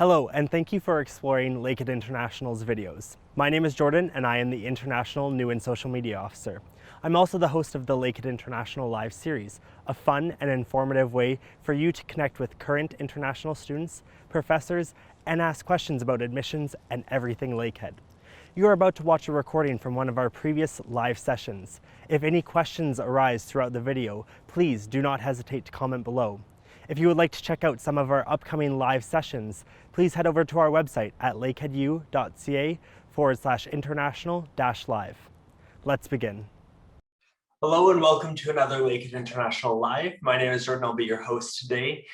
Hello, and thank you for exploring Lakehead International's videos. My name is Jordan, and I am the International New and Social Media Officer. I'm also the host of the Lakehead International Live series, a fun and informative way for you to connect with current international students, professors, and ask questions about admissions and everything Lakehead. You are about to watch a recording from one of our previous live sessions. If any questions arise throughout the video, please do not hesitate to comment below. If you would like to check out some of our upcoming live sessions, please head over to our website at lakeheadu.ca/international-live. Let's begin. Hello and welcome to another Lakehead International Live. My name is Jordan, I'll be your host today.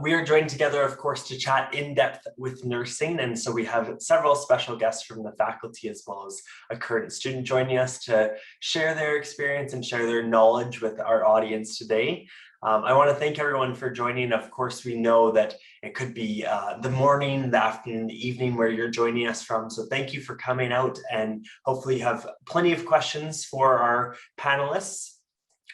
We are joined together, of course, to chat in depth with nursing, and so we have several special guests from the faculty as well as a current student joining us to share their experience and share their knowledge with our audience today. I want to thank everyone for joining. Of course, we know that it could be the morning, the afternoon, the evening where you're joining us from. So thank you for coming out, and hopefully you have plenty of questions for our panelists.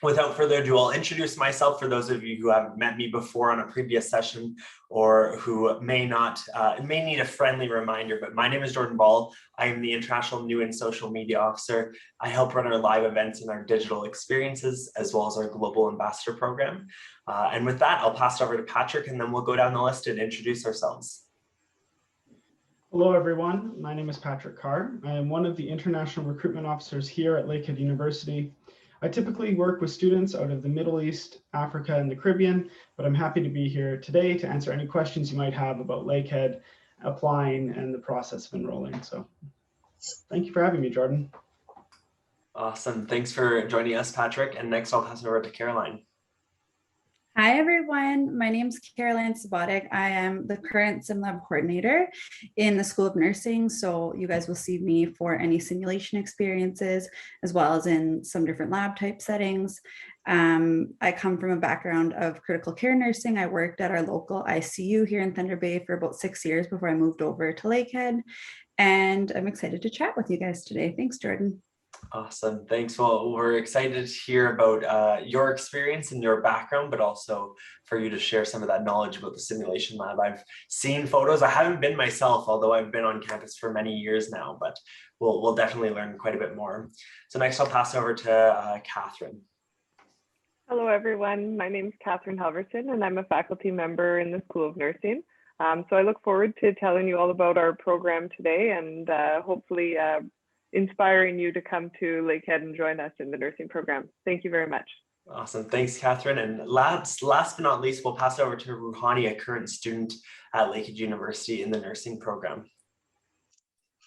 Without further ado, I'll introduce myself for those of you who haven't met me before on a previous session or who may need a friendly reminder, but my name is Jordan Ball. I am the International New and Social Media Officer. I help run our live events and our digital experiences, as well as our Global Ambassador Program. And with that, I'll pass it over to Patrick, and then we'll go down the list and introduce ourselves. Hello, everyone. My name is Patrick Carr. I am one of the International Recruitment Officers here at Lakehead University. I typically work with students out of the Middle East, Africa, and the Caribbean, but I'm happy to be here today to answer any questions you might have about Lakehead, applying, and the process of enrolling. So thank you for having me, Jordan. Awesome. Thanks for joining us, Patrick. And next I'll pass it over to Caroline. Hi, everyone. My name is Caroline Sabotig. I am the current SimLab coordinator in the School of Nursing. So you guys will see me for any simulation experiences, as well as in some different lab type settings. I come from a background of critical care nursing. I worked at our local ICU here in Thunder Bay for about 6 years before I moved over to Lakehead. And I'm excited to chat with you guys today. Thanks, Jordan. Awesome. Thanks. Well, we're excited to hear about your experience and your background, but also for you to share some of that knowledge about the simulation lab. I've seen photos. I haven't been myself, although I've been on campus for many years now, but we'll definitely learn quite a bit more. So next I'll pass over to Kathryn. Hello, everyone. My name is Kathryn Halverson, and I'm a faculty member in the School of Nursing. So I look forward to telling you all about our program today, and hopefully inspiring you to come to Lakehead and join us in the nursing program. Thank you very much. Awesome. Thanks, Kathryn. And last but not least, we'll pass it over to Ruhani, a current student at Lakehead University in the nursing program.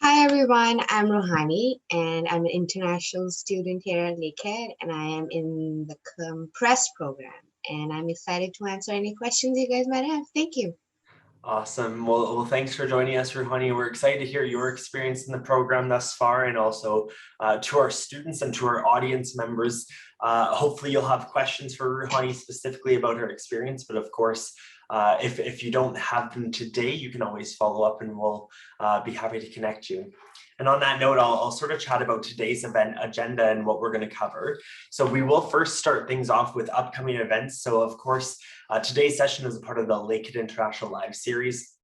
Hi, everyone. I'm Ruhani, and I'm an international student here at Lakehead, and I am in the Compress program. And I'm excited to answer any questions you guys might have. Thank you. Awesome. Well, thanks for joining us, Ruhani. We're excited to hear your experience in the program thus far, and also to our students and to our audience members. Hopefully you'll have questions for Ruhani specifically about her experience, but of course, if you don't have them today, you can always follow up and we'll be happy to connect you. And on that note, I'll sort of chat about today's event agenda and what we're going to cover. So we will first start things off with upcoming events. So of course, today's session is a part of the Lakehead International Live series.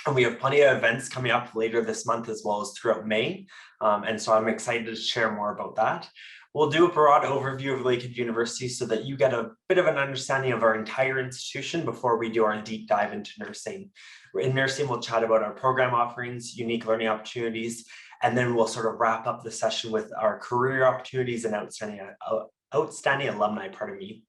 And we have plenty of events coming up later this month as well as throughout May. And so I'm excited to share more about that. We'll do a broad overview of Lakehead University so that you get a bit of an understanding of our entire institution before we do our deep dive into nursing. In nursing, we'll chat about our program offerings, unique learning opportunities, and then we'll sort of wrap up the session with our career opportunities and outstanding alumni, pardon me.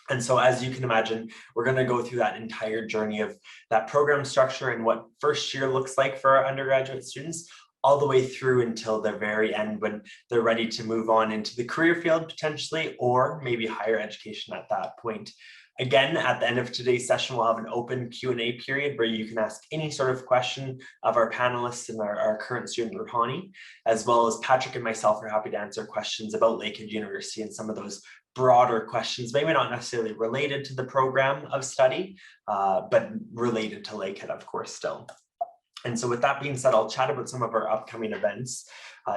And so as you can imagine, we're going to go through that entire journey of that program structure and what first year looks like for our undergraduate students, all the way through until the very end when they're ready to move on into the career field potentially, or maybe higher education at that point. Again, at the end of today's session, we'll have an open Q&A period where you can ask any sort of question of our panelists and our current student, Ruhani, as well as Patrick and myself are happy to answer questions about Lakehead University and some of those broader questions, maybe not necessarily related to the program of study, but related to Lakehead, of course, still. And so with that being said, I'll chat about some of our upcoming events.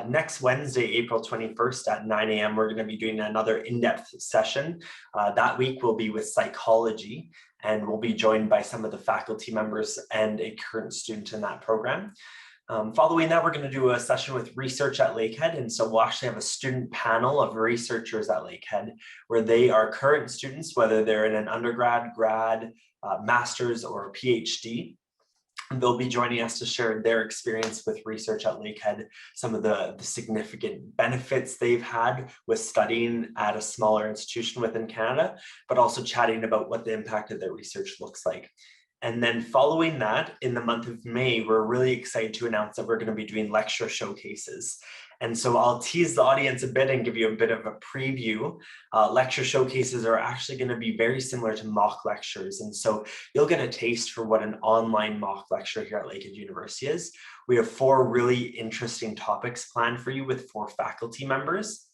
Next Wednesday, April 21st at 9 a.m., we're going to be doing another in-depth session. That week will be with psychology. and we'll be joined by some of the faculty members and a current student in that program. Following that, we're going to do a session with research at Lakehead. And so we'll actually have a student panel of researchers at Lakehead, where they are current students, whether they're in an undergrad, grad, master's, or a PhD. They'll be joining us to share their experience with research at Lakehead, some of the significant benefits they've had with studying at a smaller institution within Canada, but also chatting about what the impact of their research looks like. And then following that, in the month of May, we're really excited to announce that we're going to be doing lecture showcases. And so I'll tease the audience a bit and give you a bit of a preview. Lecture showcases are actually going to be very similar to mock lectures. And so you'll get a taste for what an online mock lecture here at Lakehead University is. We have 4 really interesting topics planned for you with 4 faculty members.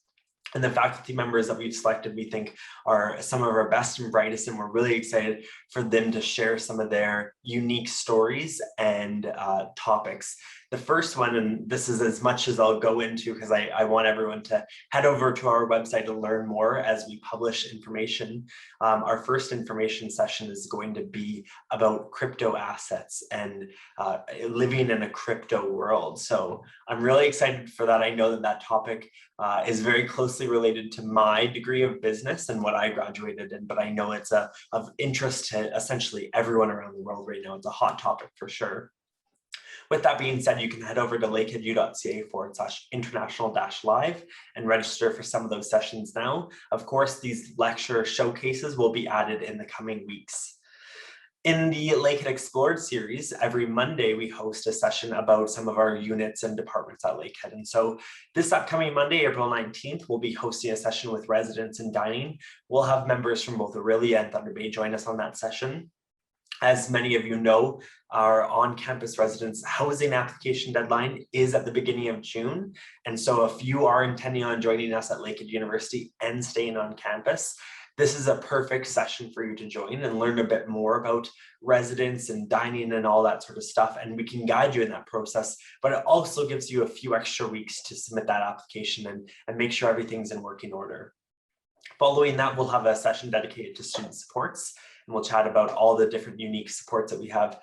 And the faculty members that we've selected, we think, are some of our best and brightest, and we're really excited for them to share some of their unique stories and topics. The first one, and this is as much as I'll go into because I want everyone to head over to our website to learn more as we publish information. Our first information session is going to be about crypto assets and living in a crypto world. So I'm really excited for that. I know that that topic is very closely related to my degree of business and what I graduated in, but I know it's of interest to essentially everyone around the world right now. It's a hot topic for sure. With that being said, you can head over to lakeheadu.ca/international-live and register for some of those sessions now. Of course, these lecture showcases will be added in the coming weeks. In the Lakehead Explored series, every Monday we host a session about some of our units and departments at Lakehead. And so this upcoming Monday, April 19th, we'll be hosting a session with residents in dining. We'll have members from both Orillia and Thunder Bay join us on that session. As many of you know, our on-campus residents housing application deadline is at the beginning of June. And so if you are intending on joining us at Lakehead University and staying on campus, this is a perfect session for you to join and learn a bit more about residents and dining and all that sort of stuff. And we can guide you in that process, but it also gives you a few extra weeks to submit that application and make sure everything's in working order. Following that, we'll have a session dedicated to student supports, and we'll chat about all the different unique supports that we have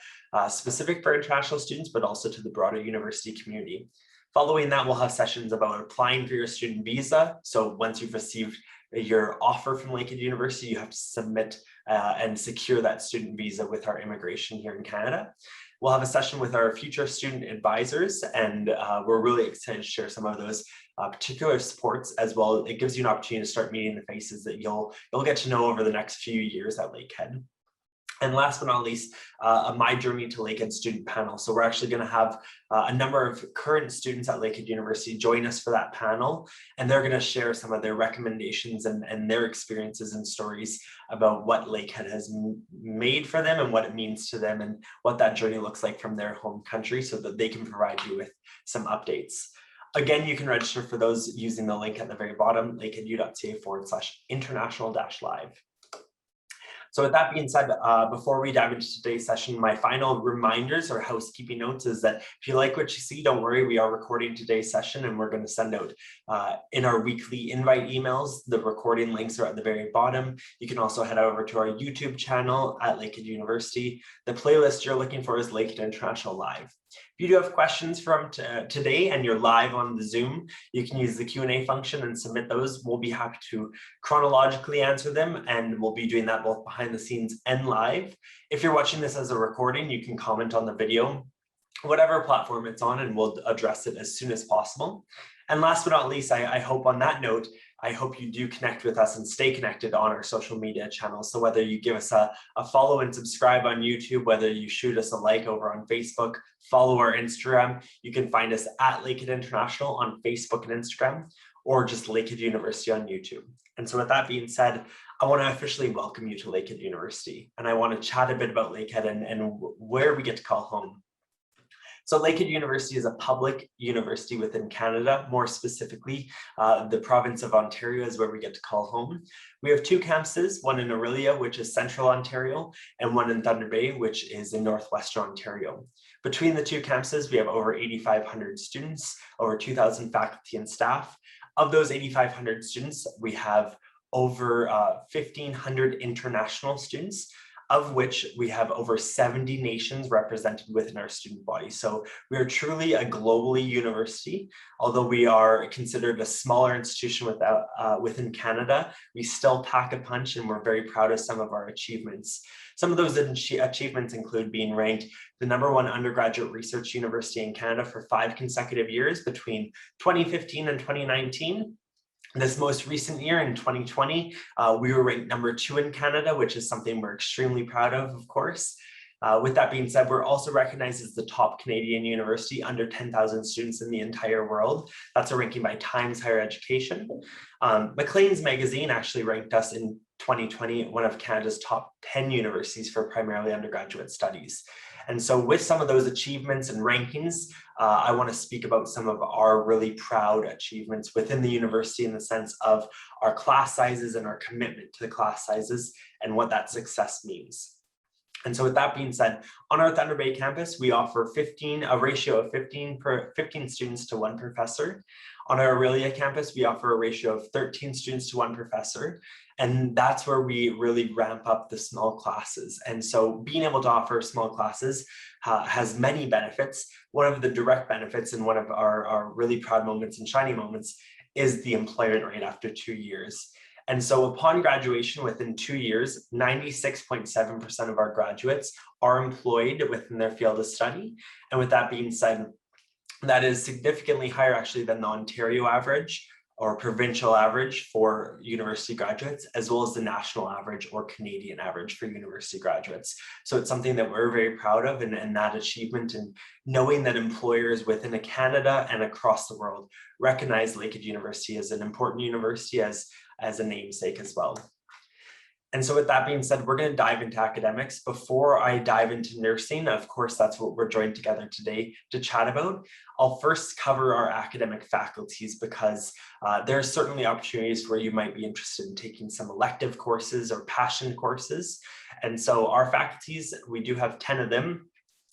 specific for international students, but also to the broader university community. Following that, we'll have sessions about applying for your student visa. So once you've received your offer from Lakehead University, you have to submit and secure that student visa with our immigration here in Canada. We'll have a session with our future student advisors, and we're really excited to share some of those particular supports as well. It gives you an opportunity to start meeting the faces that you'll get to know over the next few years at Lakehead. And last but not least, My Journey to Lakehead student panel. So we're actually going to have a number of current students at Lakehead University join us for that panel, and they're going to share some of their recommendations and their experiences and stories about what Lakehead has made for them and what it means to them and what that journey looks like from their home country so that they can provide you with some updates. Again, you can register for those using the link at the very bottom, lakeheadu.ca/international-live. So with that being said, before we dive into today's session, my final reminders or housekeeping notes is that if you like what you see, don't worry, we are recording today's session and we're going to send out in our weekly invite emails. The recording links are at the very bottom. You can also head over to our YouTube channel at Lakehead University. The playlist you're looking for is Lakehead International Live. If you do have questions from today and you're live on the Zoom, you can use the Q&A function and submit those. We'll be happy to chronologically answer them, and we'll be doing that both behind the scenes and live. If you're watching this as a recording, you can comment on the video, whatever platform it's on, and we'll address it as soon as possible. And last but not least, I hope on that note, I hope you do connect with us and stay connected on our social media channels. So whether you give us a follow and subscribe on YouTube, whether you shoot us a like over on Facebook, follow our Instagram, you can find us at Lakehead International on Facebook and Instagram, or just Lakehead University on YouTube. And so with that being said, I want to officially welcome you to Lakehead University. And I want to chat a bit about Lakehead and where we get to call home. So Lakehead University is a public university within Canada. More specifically, the province of Ontario is where we get to call home. We have 2 campuses, one in Orillia, which is central Ontario, and one in Thunder Bay, which is in northwestern Ontario. Between the 2 campuses, we have over 8,500 students, over 2,000 faculty and staff. Of those 8,500 students, we have over 1,500 international students. of which we have over 70 nations represented within our student body. So we are truly a globally university. Although we are considered a smaller institution within Canada, we still pack a punch, and we're very proud of some of our achievements. Some of those achievements include being ranked the #1 undergraduate research university in Canada for 5 consecutive years between 2015 and 2019. This most recent year in 2020, we were ranked #2 in Canada, which is something we're extremely proud of course. With that being said, we're also recognized as the top Canadian university under 10,000 students in the entire world. That's a ranking by Times Higher Education. Maclean's magazine actually ranked us in 2020 one of Canada's top 10 universities for primarily undergraduate studies. And so with some of those achievements and rankings, I want to speak about some of our really proud achievements within the university in the sense of our class sizes and our commitment to the class sizes and what that success means. And so with that being said, on our Thunder Bay campus, we offer a ratio of 15 students to 1 professor. On our Aurelia campus, we offer a ratio of 13 students to 1 professor. And that's where we really ramp up the small classes. And so being able to offer small classes has many benefits. One of the direct benefits and one of our really proud moments and shining moments is the employment rate after 2 years. And so upon graduation within 2 years, 96.7% of our graduates are employed within their field of study. And with that being said, that is significantly higher actually than the Ontario average or provincial average for university graduates, as well as the national average or Canadian average for university graduates. So it's something that we're very proud of, and that achievement, and knowing that employers within Canada and across the world recognize Lakehead University as an important university as a namesake as well. And so with that being said, we're going to dive into academics. Before I dive into nursing, of course, that's what we're joined together today to chat about. I'll first cover our academic faculties because there's certainly opportunities where you might be interested in taking some elective courses or passion courses. And so our faculties, we do have 10 of them,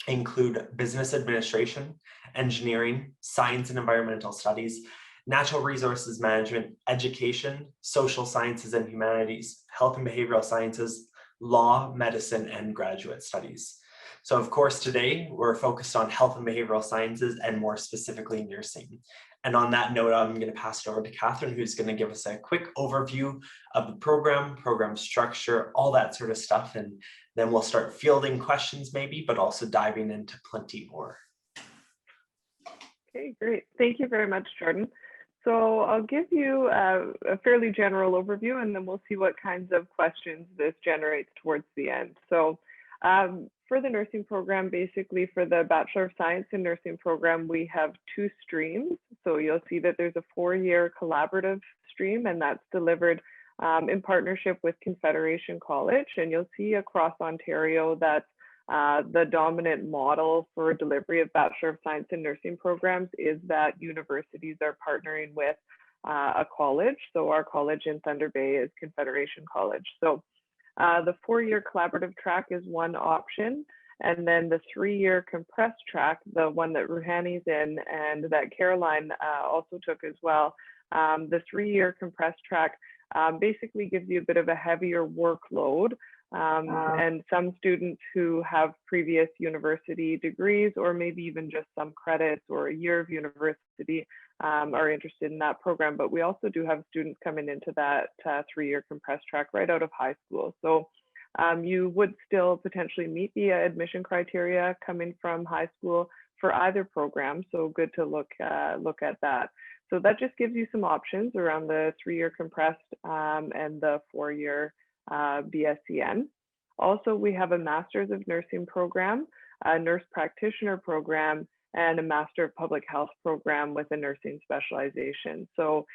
include business administration, engineering, science and environmental studies, natural resources management, education, social sciences and humanities, health and behavioral sciences, law, medicine, and graduate studies. So of course, today we're focused on health and behavioral sciences and more specifically nursing. And on that note, I'm going to pass it over to Kathryn, who's going to give us a quick overview of the program structure, all that sort of stuff. And then we'll start fielding questions maybe, but also diving into plenty more. Okay, great. Thank you very much, Jordan. So I'll give you a fairly general overview, and then we'll see what kinds of questions this generates towards the end. So for the nursing program, basically for the Bachelor of Science in Nursing program, we have 2 streams. So you'll see that there's a 4-year collaborative stream, and that's delivered in partnership with Confederation College. And you'll see across Ontario that the dominant model for delivery of Bachelor of Science in Nursing programs is that universities are partnering with a college. So our college in Thunder Bay is Confederation College. So the 4-year collaborative track is one option. And then the 3-year compressed track, the one that Ruhani's in and that Caroline also took as well, the 3-year compressed track basically gives you a bit of a heavier workload. And some students who have previous university degrees, or maybe even just some credits or a year of university, are interested in that program. But we also do have students coming into that 3-year compressed track right out of high school. So you would still potentially meet the admission criteria coming from high school for either program. So good to look at that. So that just gives you some options around the 3-year compressed and the 4-year BSCN. Also, we have a Master's of Nursing program, a Nurse Practitioner program, and a Master of Public Health program with a nursing specialization. So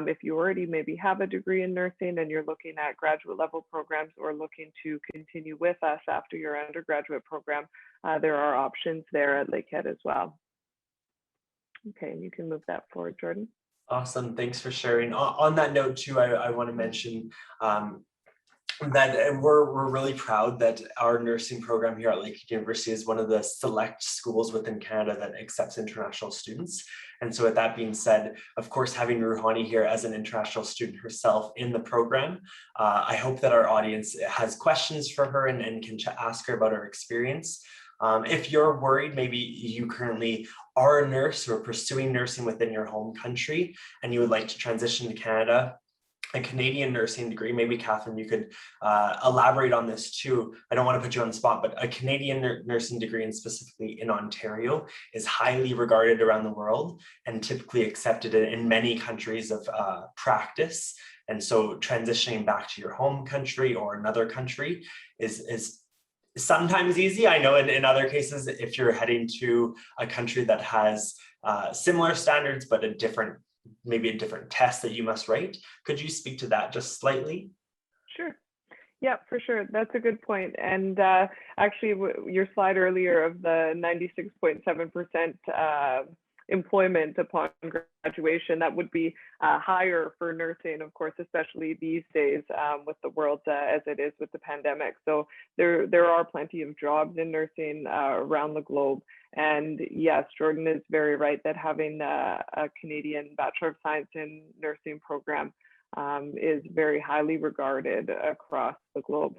if you already maybe have a degree in nursing and you're looking at graduate level programs or looking to continue with us after your undergraduate program, there are options there at Lakehead as well. Okay, and you can move that forward, Jordan. Awesome, thanks for sharing. On that note too, I want to mention that we're really proud that our nursing program here at Lakehead University is one of the select schools within Canada that accepts international students. And so with that being said, of course, having Rouhani here as an international student herself in the program, I hope that our audience has questions for her and can ask her about her experience. If you're worried, maybe you currently are a nurse or pursuing nursing within your home country and you would like to transition to Canada, a Canadian nursing degree, maybe Kathryn, you could elaborate on this too. I don't want to put you on the spot, but a Canadian nursing degree, and specifically in Ontario, is highly regarded around the world and typically accepted in many countries of practice. And so transitioning back to your home country or another country is sometimes easy. I know in other cases, if you're heading to a country that has similar standards, but maybe a different test that you must write. Could you speak to that just slightly? Sure. Yeah, for sure. That's a good point. And actually, your slide earlier of the 96.7% employment upon graduation, that would be higher for nursing, of course, especially these days with the world as it is with the pandemic. So there are plenty of jobs in nursing around the globe. And yes, Jordan is very right that having a Canadian Bachelor of Science in Nursing program is very highly regarded across the globe.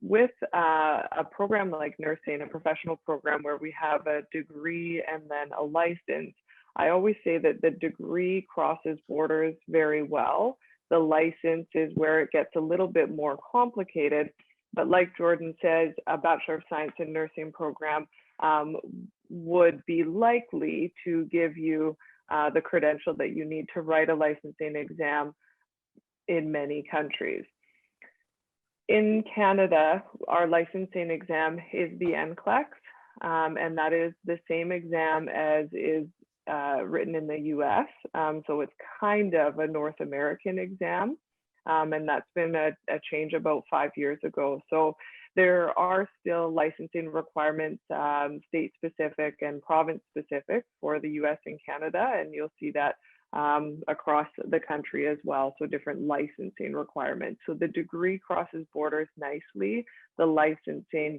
With a program like nursing, a professional program where we have a degree and then a license, I always say that the degree crosses borders very well. The license is where it gets a little bit more complicated. But like Jordan says, a Bachelor of Science in Nursing program would be likely to give you the credential that you need to write a licensing exam in many countries. In Canada, our licensing exam is the NCLEX, and that is the same exam as is written in the US. So it's kind of a North American exam, and that's been a change about 5 years ago. So there are still licensing requirements, state specific and province specific for the US and Canada, and you'll see that across the country as well. So different licensing requirements. So the degree crosses borders nicely. The licensing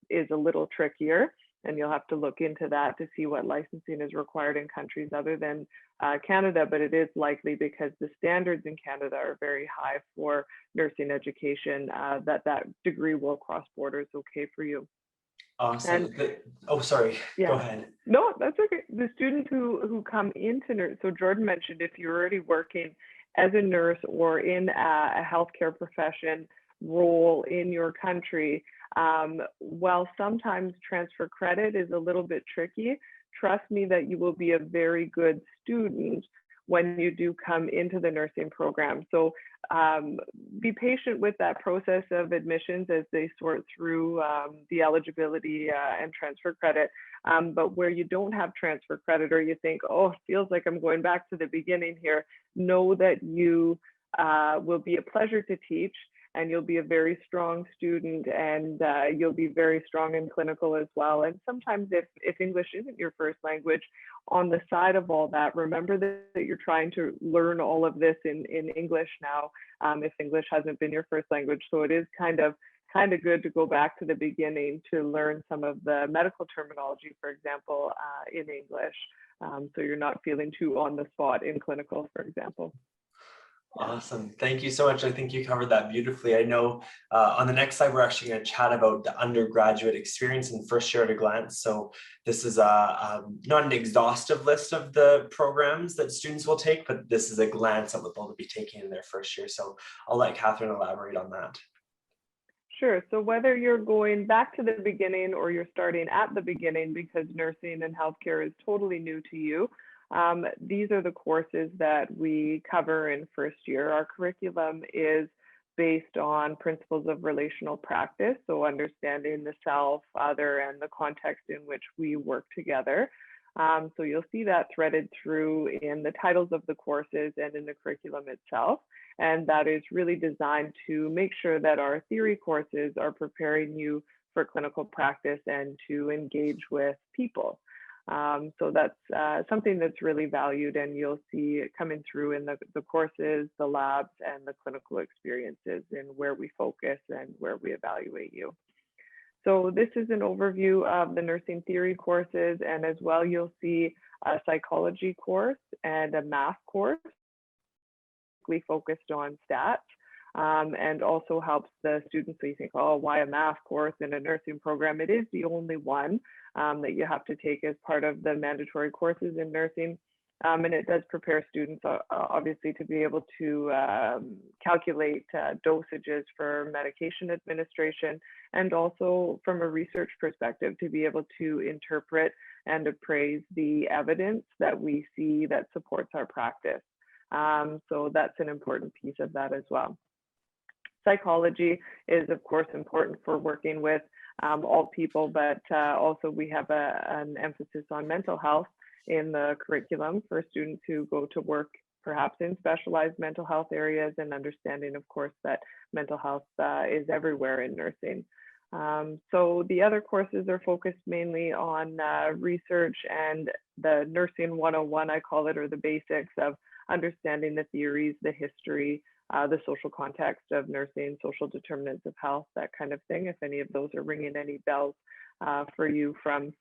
is a little trickier, and you'll have to look into that to see what licensing is required in countries other than Canada, but it is likely because the standards in Canada are very high for nursing education that degree will cross borders okay for you. Awesome. Sorry, yeah. Go ahead. No, that's okay. The students who come into nurse, so Jordan mentioned if you're already working as a nurse or in a healthcare profession role in your country, while sometimes transfer credit is a little bit tricky, trust me that you will be a very good student when you do come into the nursing program. So be patient with that process of admissions as they sort through the eligibility and transfer credit. But where you don't have transfer credit, or you think, oh, it feels like I'm going back to the beginning here, know that you will be a pleasure to teach, and you'll be a very strong student, and you'll be very strong in clinical as well. And sometimes if English isn't your first language, on the side of all that, remember that you're trying to learn all of this in English now, if English hasn't been your first language. So it is kind of good to go back to the beginning to learn some of the medical terminology, for example, in English, so you're not feeling too on the spot in clinical, for example. Awesome. Thank you so much. I think you covered that beautifully. I know on the next slide, we're actually going to chat about the undergraduate experience and first year at a glance. So this is not an exhaustive list of the programs that students will take, but this is a glance at what they'll be taking in their first year. So I'll let Kathryn elaborate on that. Sure. So whether you're going back to the beginning or you're starting at the beginning because nursing and healthcare is totally new to you, these are the courses that we cover in first year. Our curriculum is based on principles of relational practice, so understanding the self, other, and the context in which we work together. So you'll see that threaded through in the titles of the courses and in the curriculum itself. And that is really designed to make sure that our theory courses are preparing you for clinical practice and to engage with people. So that's something that's really valued, and you'll see it coming through in the courses, the labs, and the clinical experiences, and where we focus and where we evaluate you. So this is an overview of the nursing theory courses, and as well you'll see a psychology course and a math course focused on stats, and also helps the students. So you think, oh, why a math course in a nursing program? It is the only one that you have to take as part of the mandatory courses in nursing. And it does prepare students, obviously, to be able to calculate dosages for medication administration, and also from a research perspective, to be able to interpret and appraise the evidence that we see that supports our practice. So that's an important piece of that as well. Psychology is, of course, important for working with all people, but also we have an emphasis on mental health in the curriculum for students who go to work perhaps in specialized mental health areas, and understanding, of course, that mental health is everywhere in nursing. So the other courses are focused mainly on research and the nursing 101, I call it, or the basics of understanding the theories, the history, the social context of nursing, social determinants of health, that kind of thing, if any of those are ringing any bells for you from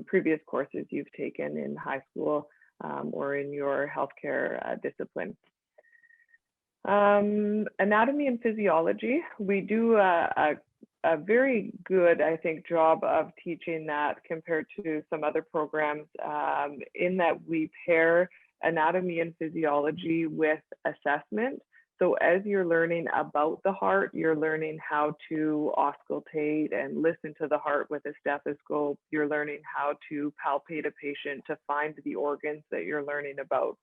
previous courses you've taken in high school or in your healthcare discipline. Anatomy and physiology, we do a very good, I think, job of teaching that compared to some other programs, in that we pair anatomy and physiology with assessment. So as you're learning about the heart, you're learning how to auscultate and listen to the heart with a stethoscope. You're learning how to palpate a patient to find the organs that you're learning about.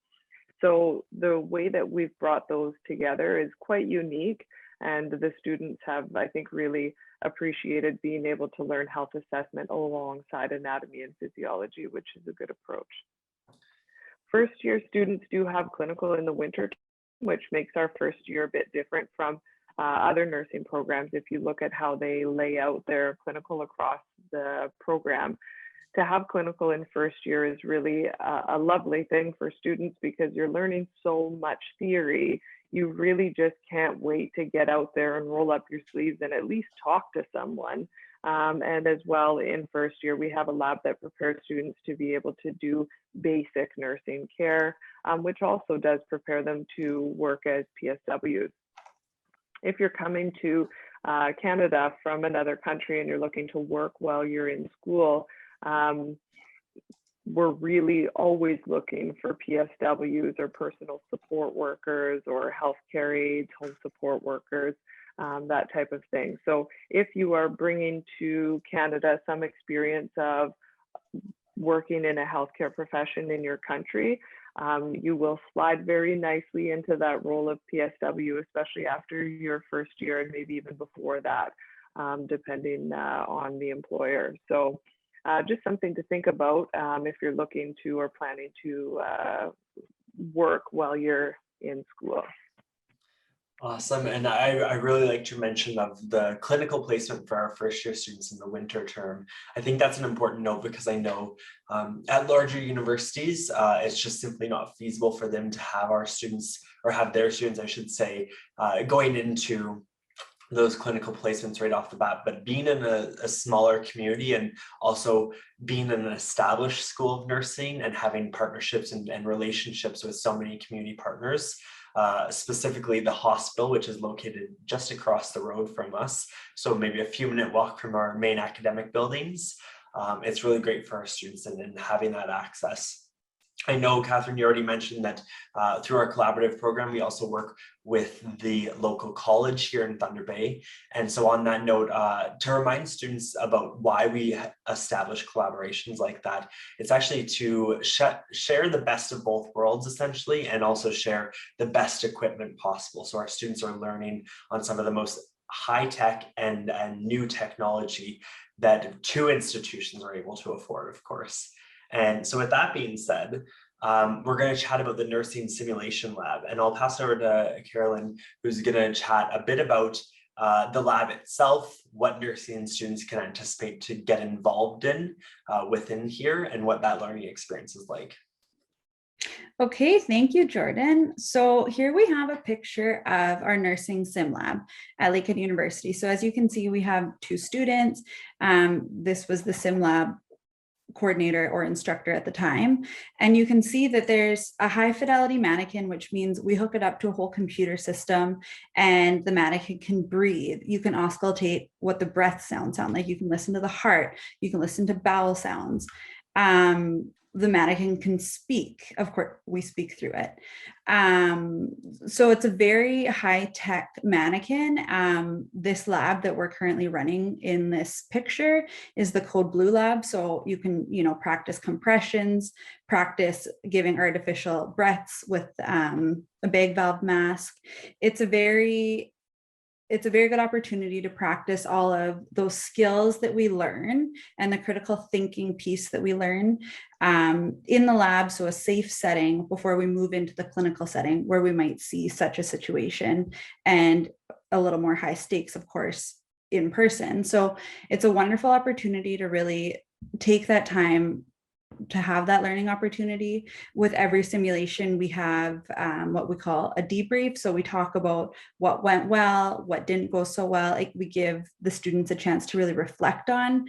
So the way that we've brought those together is quite unique, and the students have, I think, really appreciated being able to learn health assessment alongside anatomy and physiology, which is a good approach. First year students do have clinical in the winter, which makes our first year a bit different from other nursing programs. If you look at how they lay out their clinical across the program, to have clinical in first year is really a lovely thing for students, because you're learning so much theory. You really just can't wait to get out there and roll up your sleeves and at least talk to someone. And as well, in first year, we have a lab that prepares students to be able to do basic nursing care, which also does prepare them to work as PSWs. If you're coming to Canada from another country and you're looking to work while you're in school, we're really always looking for PSWs or personal support workers or healthcare aides, home support workers, that type of thing. So if you are bringing to Canada some experience of working in a healthcare profession in your country, you will slide very nicely into that role of PSW, especially after your first year and maybe even before that, depending on the employer. So just something to think about if you're looking to or planning to work while you're in school. Awesome. And I really like your mention of the clinical placement for our first year students in the winter term. I think that's an important note, because I know at larger universities, it's just simply not feasible for them to have our students, or have their students, I should say, going into those clinical placements right off the bat. But being in a smaller community, and also being in an established school of nursing and having partnerships and relationships with so many community partners, specifically the hospital, which is located just across the road from us, so maybe a few minute walk from our main academic buildings. It's really great for our students and having that access. I know, Kathryn, you already mentioned that through our collaborative program, we also work with the local college here in Thunder Bay. And so on that note, to remind students about why we establish collaborations like that, it's actually to share the best of both worlds, essentially, and also share the best equipment possible. So our students are learning on some of the most high-tech and new technology that two institutions are able to afford, of course. And so with that being said, we're going to chat about the nursing simulation lab, and I'll pass it over to Carolyn, who's going to chat a bit about the lab itself, what nursing students can anticipate to get involved in within here and what that learning experience is like. Okay, thank you, Jordan. So here we have a picture of our nursing sim lab at Lakehead University. So as you can see, we have 2 students. This was the sim lab coordinator or instructor at the time. And you can see that there's a high fidelity mannequin, which means we hook it up to a whole computer system and the mannequin can breathe. You can auscultate what the breath sounds sound like. You can listen to the heart. You can listen to bowel sounds. The mannequin can speak. Of course, we speak through it. So it's a very high-tech mannequin. This lab that we're currently running in this picture is the Code Blue lab. So you can, practice compressions, practice giving artificial breaths with a bag valve mask. It's a very good opportunity to practice all of those skills that we learn and the critical thinking piece that we learn in the lab. So a safe setting before we move into the clinical setting where we might see such a situation, and a little more high stakes, of course, in person. So it's a wonderful opportunity to really take that time to have that learning opportunity. With every simulation, we have what we call a debrief. So we talk about what went well, what didn't go so well. Like, we give the students a chance to really reflect on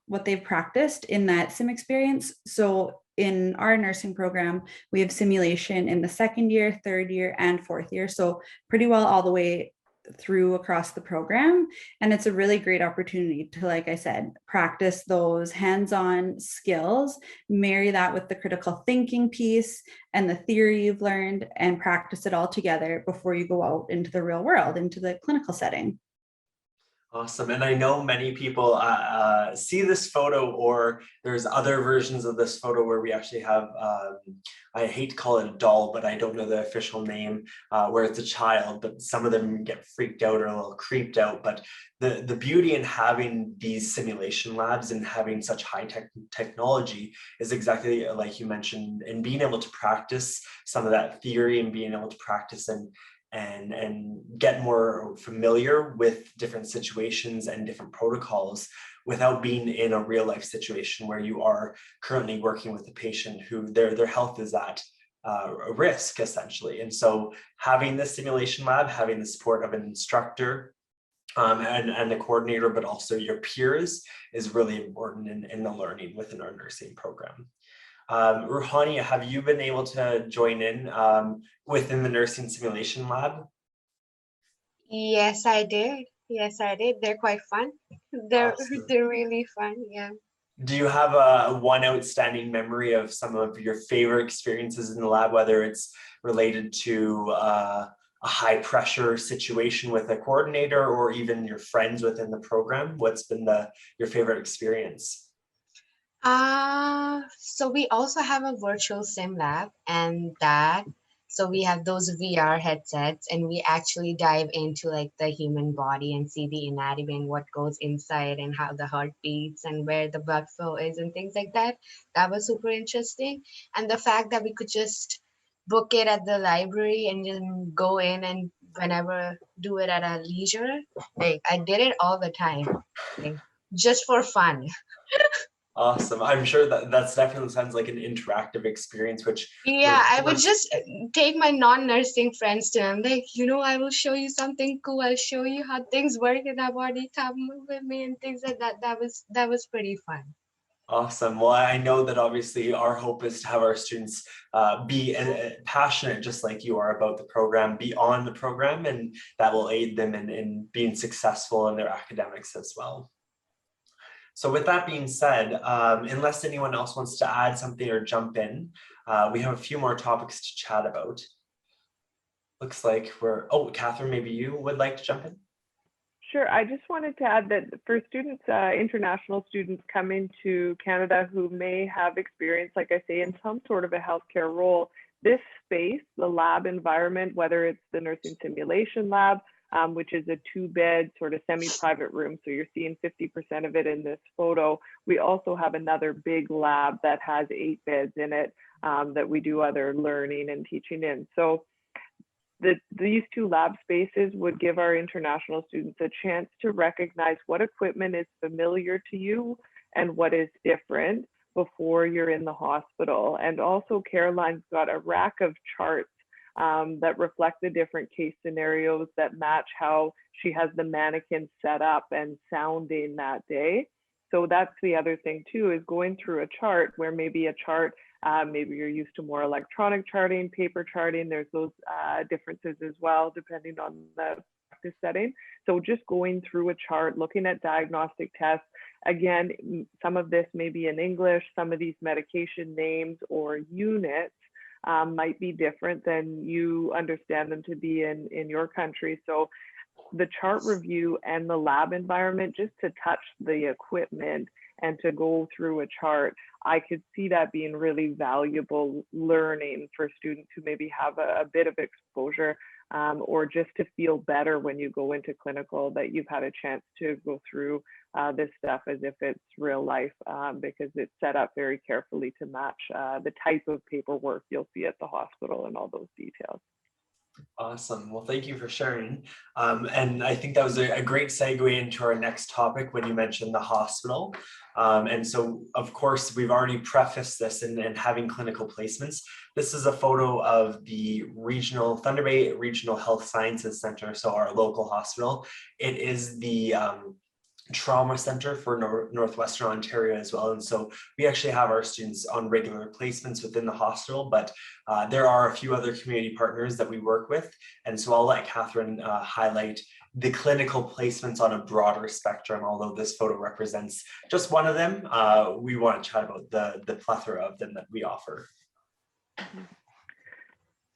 what they've practiced in that sim experience. So in our nursing program, we have simulation in the 2nd year, 3rd year, and 4th year. So pretty well all the way through across the program. And it's a really great opportunity to, like I said, practice those hands-on skills, marry that with the critical thinking piece and the theory you've learned, and practice it all together before you go out into the real world, into the clinical setting. Awesome. And I know many people see this photo, or there's other versions of this photo where we actually have, I hate to call it a doll, but I don't know the official name, where it's a child, but some of them get freaked out or a little creeped out. But the beauty in having these simulation labs and having such high technology is exactly like you mentioned, and being able to practice some of that theory and being able to practice and get more familiar with different situations and different protocols without being in a real life situation where you are currently working with a patient who their health is at a risk, essentially. And so having this simulation lab, having the support of an instructor and the coordinator, but also your peers, is really important in the learning within our nursing program. Ruhani, have you been able to join in within the nursing simulation lab? Yes, I did. Yes, I did. They're quite fun. Awesome. They're really fun. Yeah. Do you have one outstanding memory of some of your favorite experiences in the lab, whether it's related to a high pressure situation with a coordinator or even your friends within the program? What's been your favorite experience? So we also have a virtual sim lab, and so we have those VR headsets, and we actually dive into like the human body and see the anatomy and what goes inside and how the heart beats and where the blood flow is and things like that. That was super interesting. And the fact that we could just book it at the library and then go in and whenever do it at our leisure. Like, I did it all the time, like, just for fun. Awesome. I'm sure that's definitely sounds like an interactive experience, which Yeah, I would just take my non-nursing friends to them. Like, I will show you something cool. I'll show you how things work in our body. Come with me and things like that. That was pretty fun. Awesome. Well, I know that obviously our hope is to have our students be passionate, just like you are, about the program, be on the program, and that will aid them in being successful in their academics as well. So with that being said, unless anyone else wants to add something or jump in, we have a few more topics to chat about. Looks like Kathryn, maybe you would like to jump in? Sure. I just wanted to add that for students, international students coming to Canada who may have experience, like I say, in some sort of a healthcare role, this space, the lab environment, whether it's the nursing simulation lab, which is a 2-bed sort of semi-private room. So you're seeing 50% of it in this photo. We also have another big lab that has 8 beds in it that we do other learning and teaching in. So these two lab spaces would give our international students a chance to recognize what equipment is familiar to you and what is different before you're in the hospital. And also Caroline's got a rack of charts that reflect the different case scenarios that match how she has the mannequin set up and sounding that day. So that's the other thing too, is going through a chart where maybe a chart, maybe you're used to more electronic charting, paper charting, there's those differences as well, depending on the practice setting. So just going through a chart, looking at diagnostic tests, again, some of this may be in English, some of these medication names or units might be different than you understand them to be in your country. So the chart review and the lab environment, just to touch the equipment and to go through a chart, I could see that being really valuable learning for students who maybe have a bit of exposure, or just to feel better when you go into clinical, that you've had a chance to go through this stuff as if it's real life, because it's set up very carefully to match the type of paperwork you'll see at the hospital and all those details. Awesome. Well, thank you for sharing. And I think that was a great segue into our next topic when you mentioned the hospital. And so, of course, we've already prefaced this in having clinical placements. This is a photo of the Thunder Bay Regional Health Sciences Center, so our local hospital. It is the trauma center for Northwestern Ontario as well. And so we actually have our students on regular placements within the hospital, but there are a few other community partners that we work with. And so I'll let Kathryn highlight the clinical placements on a broader spectrum, although this photo represents just one of them. We want to chat about the plethora of them that we offer.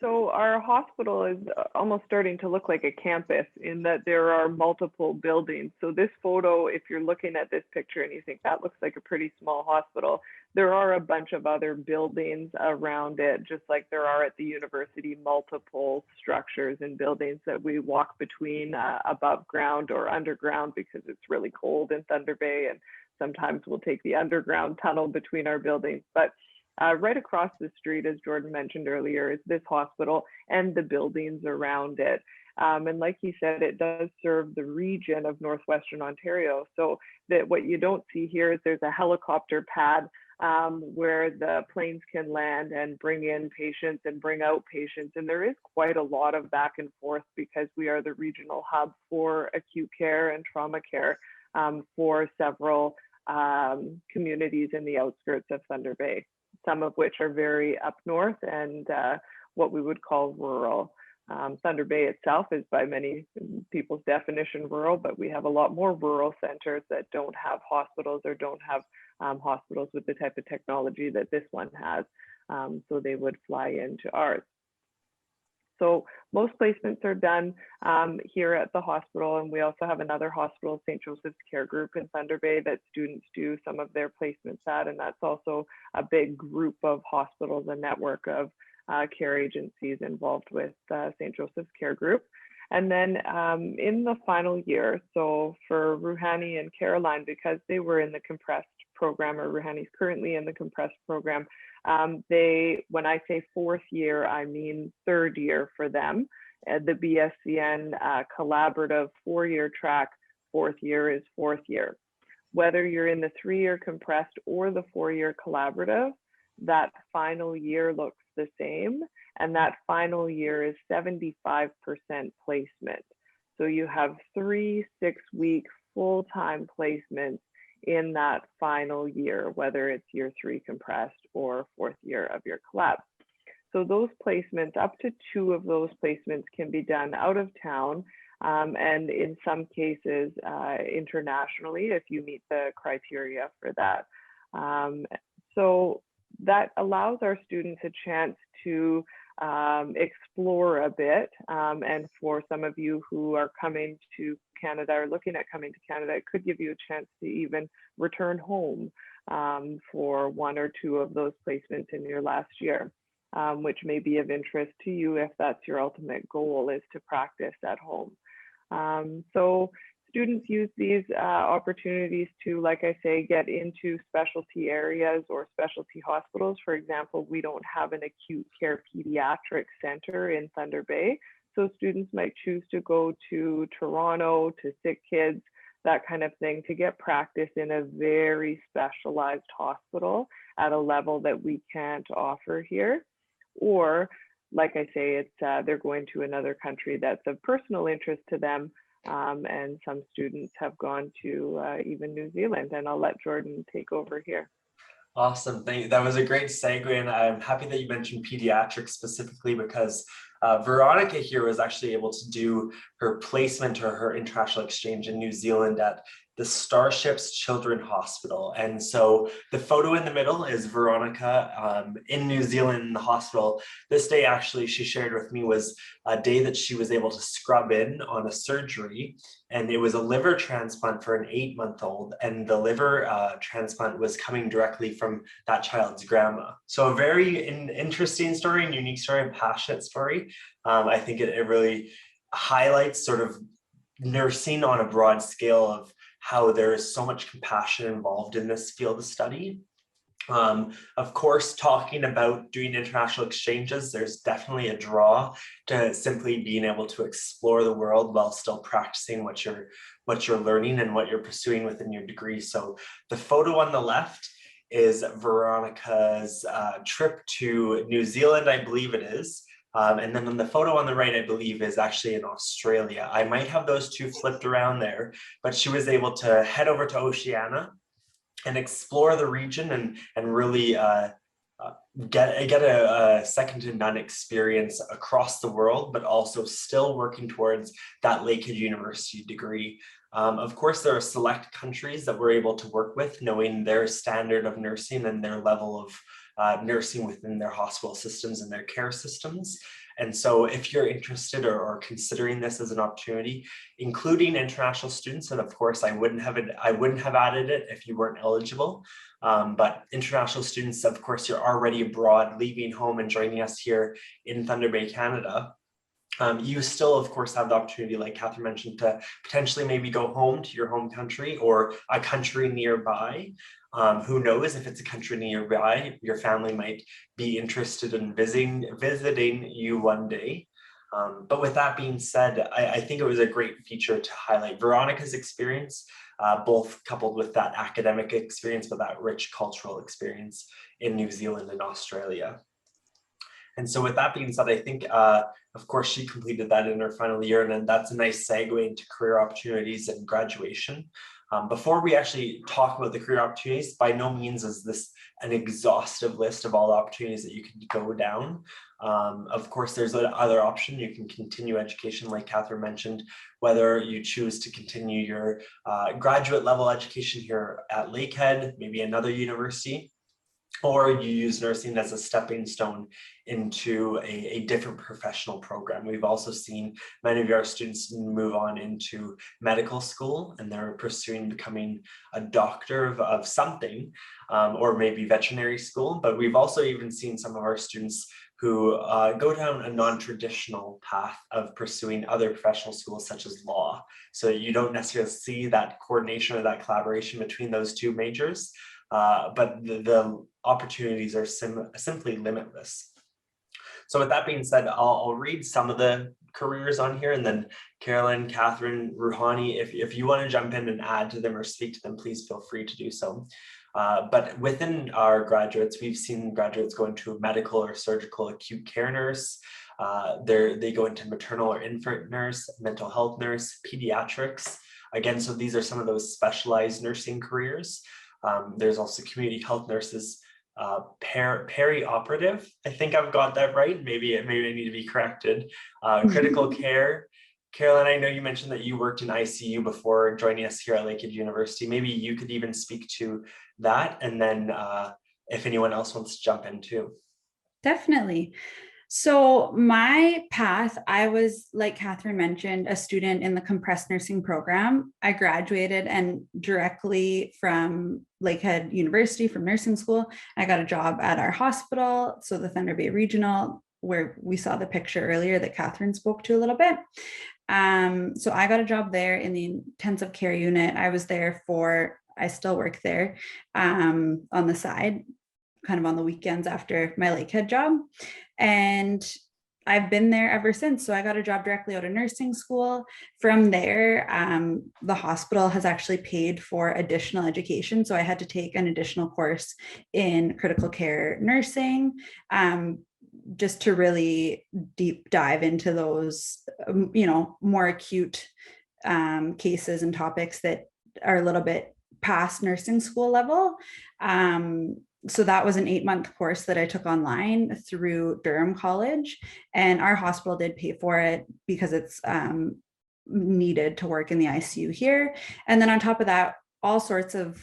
So our hospital is almost starting to look like a campus in that there are multiple buildings. So this photo, if you're looking at this picture and you think that looks like a pretty small hospital, there are a bunch of other buildings around it, just like there are at the university, multiple structures and buildings that we walk between above ground or underground because it's really cold in Thunder Bay, and sometimes we'll take the underground tunnel between our buildings. But right across the street, as Jordan mentioned earlier, is this hospital and the buildings around it. And like he said, it does serve the region of Northwestern Ontario. So that what you don't see here is there's a helicopter pad where the planes can land and bring in patients and bring out patients. And there is quite a lot of back and forth because we are the regional hub for acute care and trauma care for several communities in the outskirts of Thunder Bay, some of which are very up north and what we would call rural. Thunder Bay itself is by many people's definition rural, but we have a lot more rural centers that don't have hospitals or don't have hospitals with the type of technology that this one has. So they would fly into ours. So most placements are done here at the hospital, and we also have another hospital, St. Joseph's Care Group in Thunder Bay, that students do some of their placements at, and that's also a big group of hospitals, a network of care agencies involved with St. Joseph's Care Group. And then in the final year, so for Rouhani and Caroline, because they were in the compressed program, or Rouhani's currently in the compressed program, when I say fourth year, I mean third year for them. The BSCN collaborative 4-year track, fourth year is fourth year. Whether you're in the 3-year compressed or the 4-year collaborative, that final year looks the same, and that final year is 75% placement. So you have 3 6-week full-time placements in that final year, whether it's year 3 compressed or fourth year of your collab. So those placements, up to 2 of those placements can be done out of town, and in some cases internationally if you meet the criteria for that. So that allows our students a chance to explore a bit, and for some of you who are coming to Canada or looking at coming to Canada, it could give you a chance to even return home for 1 or 2 of those placements in your last year, which may be of interest to you if that's your ultimate goal, is to practice at home. So students use these opportunities to, like I say, get into specialty areas or specialty hospitals. For example, we don't have an acute care pediatric center in Thunder Bay, So students might choose to go to Toronto, to Sick Kids, that kind of thing, to get practice in a very specialized hospital at a level that we can't offer here. Or, like I say, it's they're going to another country that's of personal interest to them. And some students have gone to even New Zealand, and I'll let Jordan take over here. Awesome. Thank you. That was a great segue, and I'm happy that you mentioned pediatrics specifically, because Veronica here was actually able to do her placement or her international exchange in New Zealand at the Starships Children's Hospital. And so the photo in the middle is Veronica in New Zealand in the hospital. This day, actually, she shared with me, was a day that she was able to scrub in on a surgery, and it was a liver transplant for an 8-month-old, and the liver transplant was coming directly from that child's grandma. So a very interesting story and unique story and passionate story. I think it really highlights sort of nursing on a broad scale of how there is so much compassion involved in this field of study. Of course, talking about doing international exchanges, there's definitely a draw to simply being able to explore the world while still practicing what you're learning and what you're pursuing within your degree. So the photo on the left is Veronica's trip to New Zealand, I believe it is. And then on the photo on the right, I believe, is actually in Australia. I might have those two flipped around there, but she was able to head over to Oceania and explore the region and really get a second to none experience across the world, but also still working towards that Lakehead University degree. Of course, there are select countries that we're able to work with, knowing their standard of nursing and their level of nursing within their hospital systems and their care systems. And so if you're interested or considering this as an opportunity, including international students, and of course I wouldn't have added it if you weren't eligible, but international students, of course, you're already abroad, leaving home and joining us here in Thunder Bay, Canada. You still, of course, have the opportunity, like Kathryn mentioned, to potentially maybe go home to your home country or a country nearby. Who knows, if it's a country nearby, your family might be interested in visiting you one day. But with that being said, I think it was a great feature to highlight Veronica's experience, both coupled with that academic experience, but that rich cultural experience in New Zealand and Australia. And so with that being said, I think, of course, she completed that in her final year, and then that's a nice segue into career opportunities and graduation. Before we actually talk about the career opportunities, by no means is this an exhaustive list of all the opportunities that you can go down. Of course, there's another option. You can continue education, like Kathryn mentioned, whether you choose to continue your graduate level education here at Lakehead, maybe another university, or you use nursing as a stepping stone into a different professional program. We've also seen many of our students move on into medical school, and they're pursuing becoming a doctor of something, or maybe veterinary school. But we've also even seen some of our students who go down a non-traditional path of pursuing other professional schools such as law. So you don't necessarily see that coordination or that collaboration between those two majors. But the opportunities are simply limitless. So with that being said, I'll read some of the careers on here, and then Caroline, Kathryn, Ruhani, if you want to jump in and add to them or speak to them, please feel free to do so. But within our graduates, we've seen graduates go into a medical or surgical acute care nurse. They go into maternal or infant nurse, mental health nurse, pediatrics. Again, so these are some of those specialized nursing careers. There's also community health nurses, peri-operative. I think I've got that right. Maybe I need to be corrected. Critical care. Caroline, I know you mentioned that you worked in ICU before joining us here at Lakehead University. Maybe you could even speak to that, and then if anyone else wants to jump in too. Definitely. So my path, I was, like Kathryn mentioned, a student in the compressed nursing program. I graduated and directly from Lakehead University, from nursing school, I got a job at our hospital, so the Thunder Bay Regional, where we saw the picture earlier that Kathryn spoke to a little bit. So I got a job there in the intensive care unit. I was there I still work there on the side, kind of on the weekends after my Lakehead job. And I've been there ever since. So I got a job directly out of nursing school. From there, the hospital has actually paid for additional education. So I had to take an additional course in critical care nursing, just to really deep dive into those, more acute cases and topics that are a little bit past nursing school level. So that was an 8-month course that I took online through Durham College, and our hospital did pay for it because it's needed to work in the ICU here. And then on top of that, all sorts of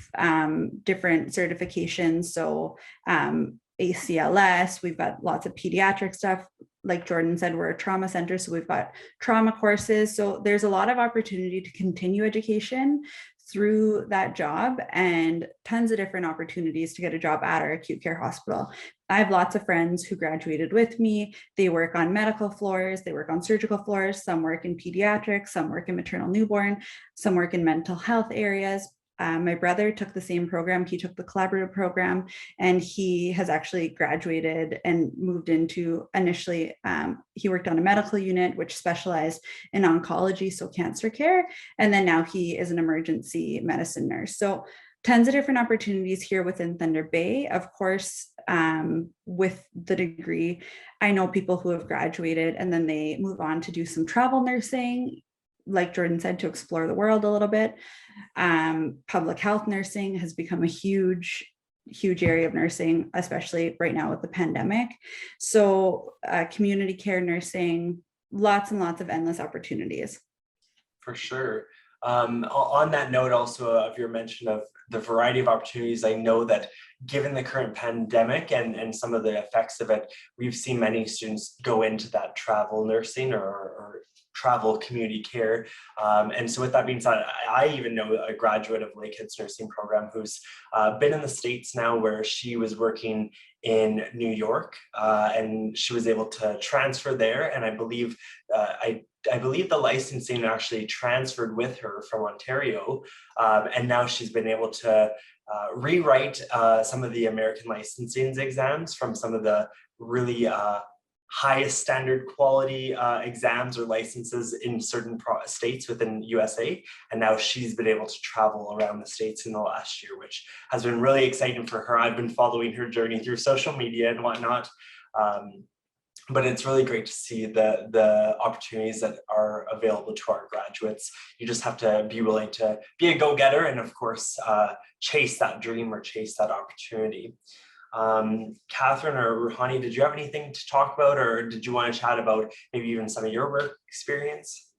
different certifications. So ACLS, we've got lots of pediatric stuff. Like Jordan said, we're a trauma center, so we've got trauma courses. So there's a lot of opportunity to continue education through that job, and tons of different opportunities to get a job at our acute care hospital. I have lots of friends who graduated with me. They work on medical floors, they work on surgical floors, some work in pediatrics, some work in maternal newborn, some work in mental health areas. My brother took the same program. He took the collaborative program, and he has actually graduated and moved into, initially, he worked on a medical unit, which specialized in oncology, so cancer care. And then now he is an emergency medicine nurse. So tons of different opportunities here within Thunder Bay. Of course, with the degree, I know people who have graduated and then they move on to do some travel nursing, like Jordan said, to explore the world a little bit. Public health nursing has become a huge area of nursing, especially right now with the pandemic. So community care nursing, lots and lots of endless opportunities. For sure. On that note also of your mention of the variety of opportunities, I know that given the current pandemic and some of the effects of it, we've seen many students go into that travel nursing or travel community care. And so with that being said, I even know a graduate of Lakehead's nursing program who's been in the States now, where she was working in New York, and she was able to transfer there. And I believe I believe the licensing actually transferred with her from Ontario, and now she's been able to rewrite some of the American licensing exams from some of the really highest standard quality exams or licenses in certain states within USA. And now she's been able to travel around the States in the last year, which has been really exciting for her. I've been following her journey through social media and whatnot. But it's really great to see the opportunities that are available to our graduates. You just have to be willing to be a go-getter and, of course, chase that dream or chase that opportunity. Kathryn or Ruhani, did you have anything to talk about, or did you want to chat about maybe even some of your work experience?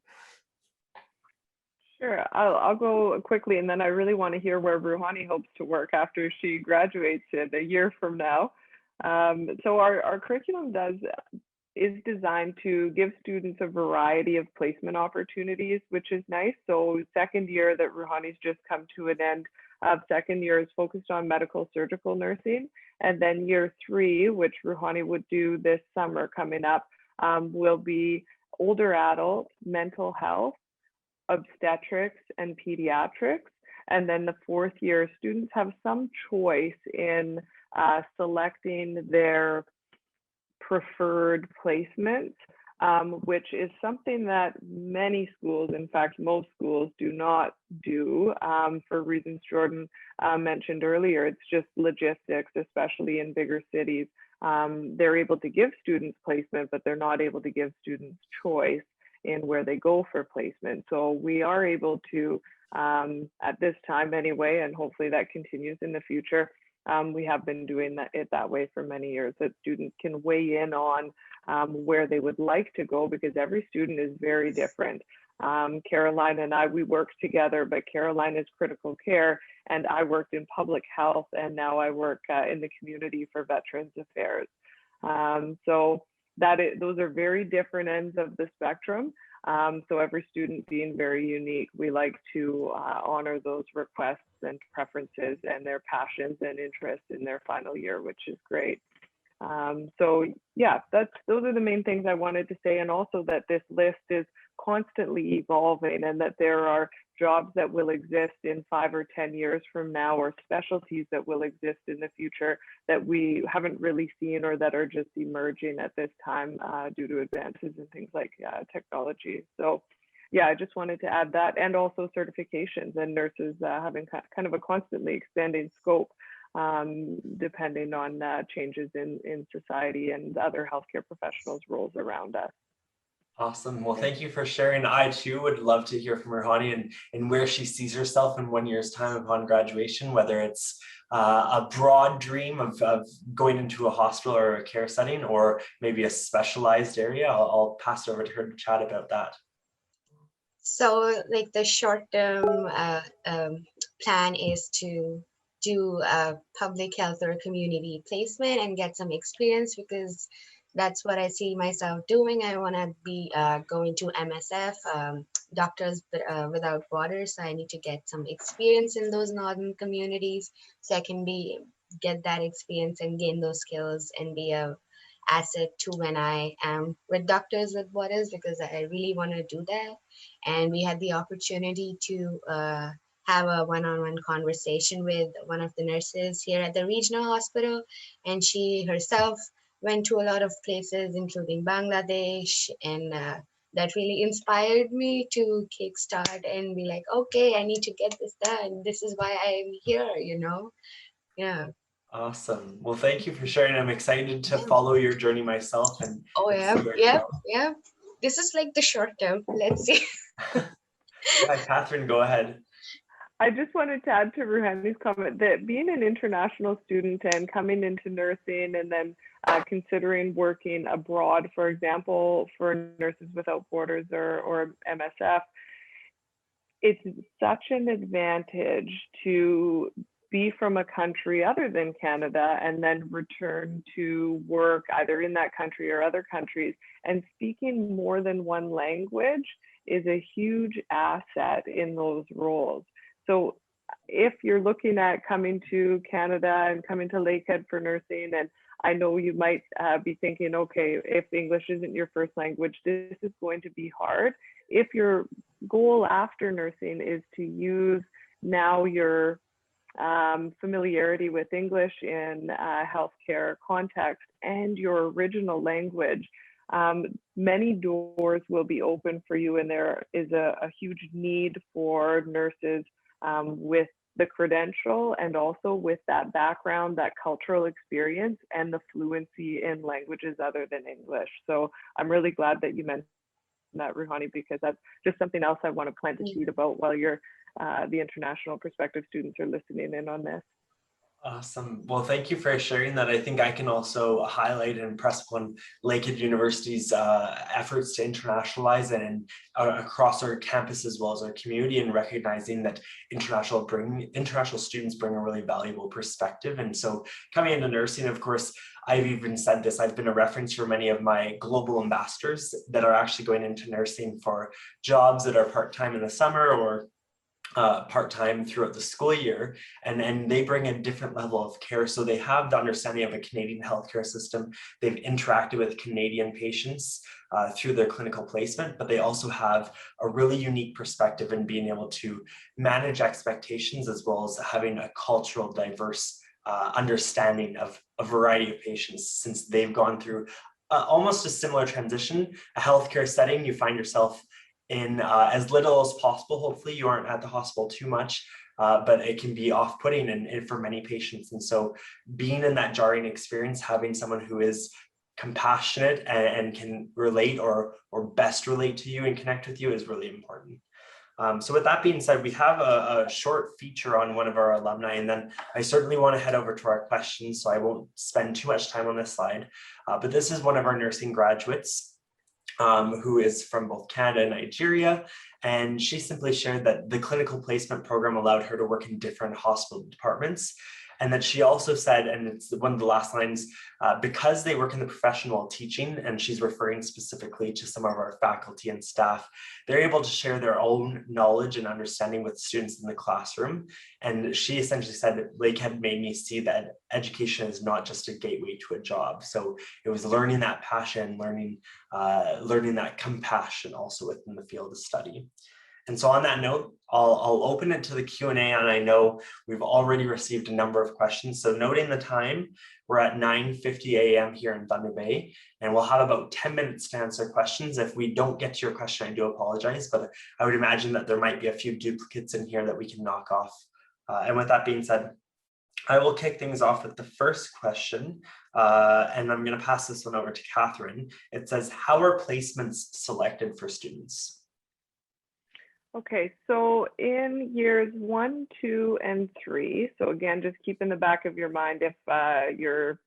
Sure, I'll go quickly, and then I really want to hear where Ruhani hopes to work after she graduates a year from now. So our curriculum is designed to give students a variety of placement opportunities, which is nice. So second year that Ruhani's just come to an end of, second year is focused on medical surgical nursing. And then year 3, which Ruhani would do this summer coming up, will be older adult, mental health, obstetrics, and pediatrics. And then the 4th year, students have some choice in selecting their preferred placement, which is something that many schools, in fact, most schools do not do for reasons Jordan mentioned earlier. It's just logistics, especially in bigger cities. They're able to give students placement, but they're not able to give students choice in where they go for placement. So we are able to, at this time anyway, and hopefully that continues in the future, we have been doing it that way for many years, that students can weigh in on where they would like to go, because every student is very different. Caroline and I, we work together, but Caroline is critical care and I worked in public health, and now I work in the community for Veterans Affairs. So those are very different ends of the spectrum. So every student being very unique, we like to honor those requests and preferences and their passions and interests in their final year, which is great. So yeah, those are the main things I wanted to say, and also that this list is constantly evolving, and that there are jobs that will exist in 5 or 10 years from now, or specialties that will exist in the future that we haven't really seen, or that are just emerging at this time due to advances in things like technology. So yeah, I just wanted to add that, and also certifications and nurses having kind of a constantly expanding scope depending on changes in society and other healthcare professionals' roles around us. Awesome. Well, thank you for sharing. I too would love to hear from Rouhani and where she sees herself in 1 year's time upon graduation, whether it's a broad dream of going into a hospital or a care setting, or maybe a specialized area. I'll pass it over to her to chat about that. So like the short-term plan is to do a public health or community placement and get some experience, because that's what I see myself doing. I want to be going to MSF, Doctors Without Borders. So I need to get some experience in those northern communities, so I can get that experience and gain those skills and be a asset to when I am with Doctors With Borders, because I really want to do that. And we had the opportunity to have a one-on-one conversation with one of the nurses here at the regional hospital, and she herself went to a lot of places, including Bangladesh, and that really inspired me to kickstart and be like, okay, I need to get this done. This is why I'm here, Yeah. Awesome. Well, thank you for sharing. I'm excited to follow your journey myself. And Oh, yeah. This is like the short term. Let's see. Yeah, Kathryn, go ahead. I just wanted to add to Rouhani's comment that being an international student and coming into nursing, and then considering working abroad, for example, for Nurses Without Borders or MSF, it's such an advantage to be from a country other than Canada and then return to work either in that country or other countries. And speaking more than one language is a huge asset in those roles. So if you're looking at coming to Canada and coming to Lakehead for nursing, and I know you might be thinking, okay, if English isn't your first language, this is going to be hard. If your goal after nursing is to use now your familiarity with English in healthcare context and your original language, many doors will be open for you, and there is a huge need for nurses with the credential and also with that background, that cultural experience, and the fluency in languages other than English. So I'm really glad that you mentioned that, Rouhani, because that's just something else I want to plant a seed about while you're the international prospective students are listening in on this. Awesome. Well, thank you for sharing that. I think I can also highlight and impress upon Lakehead University's efforts to internationalize and across our campus as well as our community, and recognizing that international students bring a really valuable perspective. And so coming into nursing, of course, I've even said this, I've been a reference for many of my global ambassadors that are actually going into nursing for jobs that are part-time in the summer or part-time throughout the school year, and they bring a different level of care. So they have the understanding of a Canadian healthcare system. They've interacted with Canadian patients through their clinical placement, but they also have a really unique perspective in being able to manage expectations, as well as having a cultural diverse understanding of a variety of patients, since they've gone through almost a similar transition. A healthcare setting, you find yourself in as little as possible. Hopefully you aren't at the hospital too much, but it can be off-putting and for many patients. And so being in that jarring experience, having someone who is compassionate and can relate or best relate to you and connect with you is really important. So with that being said, we have a short feature on one of our alumni, and then I certainly want to head over to our questions, so I won't spend too much time on this slide. But this is one of our nursing graduates, who is from both Canada and Nigeria. And she simply shared that the clinical placement program allowed her to work in different hospital departments. And then she also said, and it's one of the last lines, because they work in the profession while teaching, and she's referring specifically to some of our faculty and staff, they're able to share their own knowledge and understanding with students in the classroom. And she essentially said, Lakehead made me see that education is not just a gateway to a job. So it was learning that passion, learning that compassion also within the field of study. And so on that note, I'll open it to the Q&A, and I know we've already received a number of questions. So noting the time, we're at 9:50 a.m. here in Thunder Bay, and we'll have about 10 minutes to answer questions. If we don't get to your question, I do apologize, but I would imagine that there might be a few duplicates in here that we can knock off. And with that being said, I will kick things off with the first question, and I'm going to pass this one over to Kathryn. It says, how are placements selected for students? Okay, so in years 1, 2, and 3, so again, just keep in the back of your mind if you're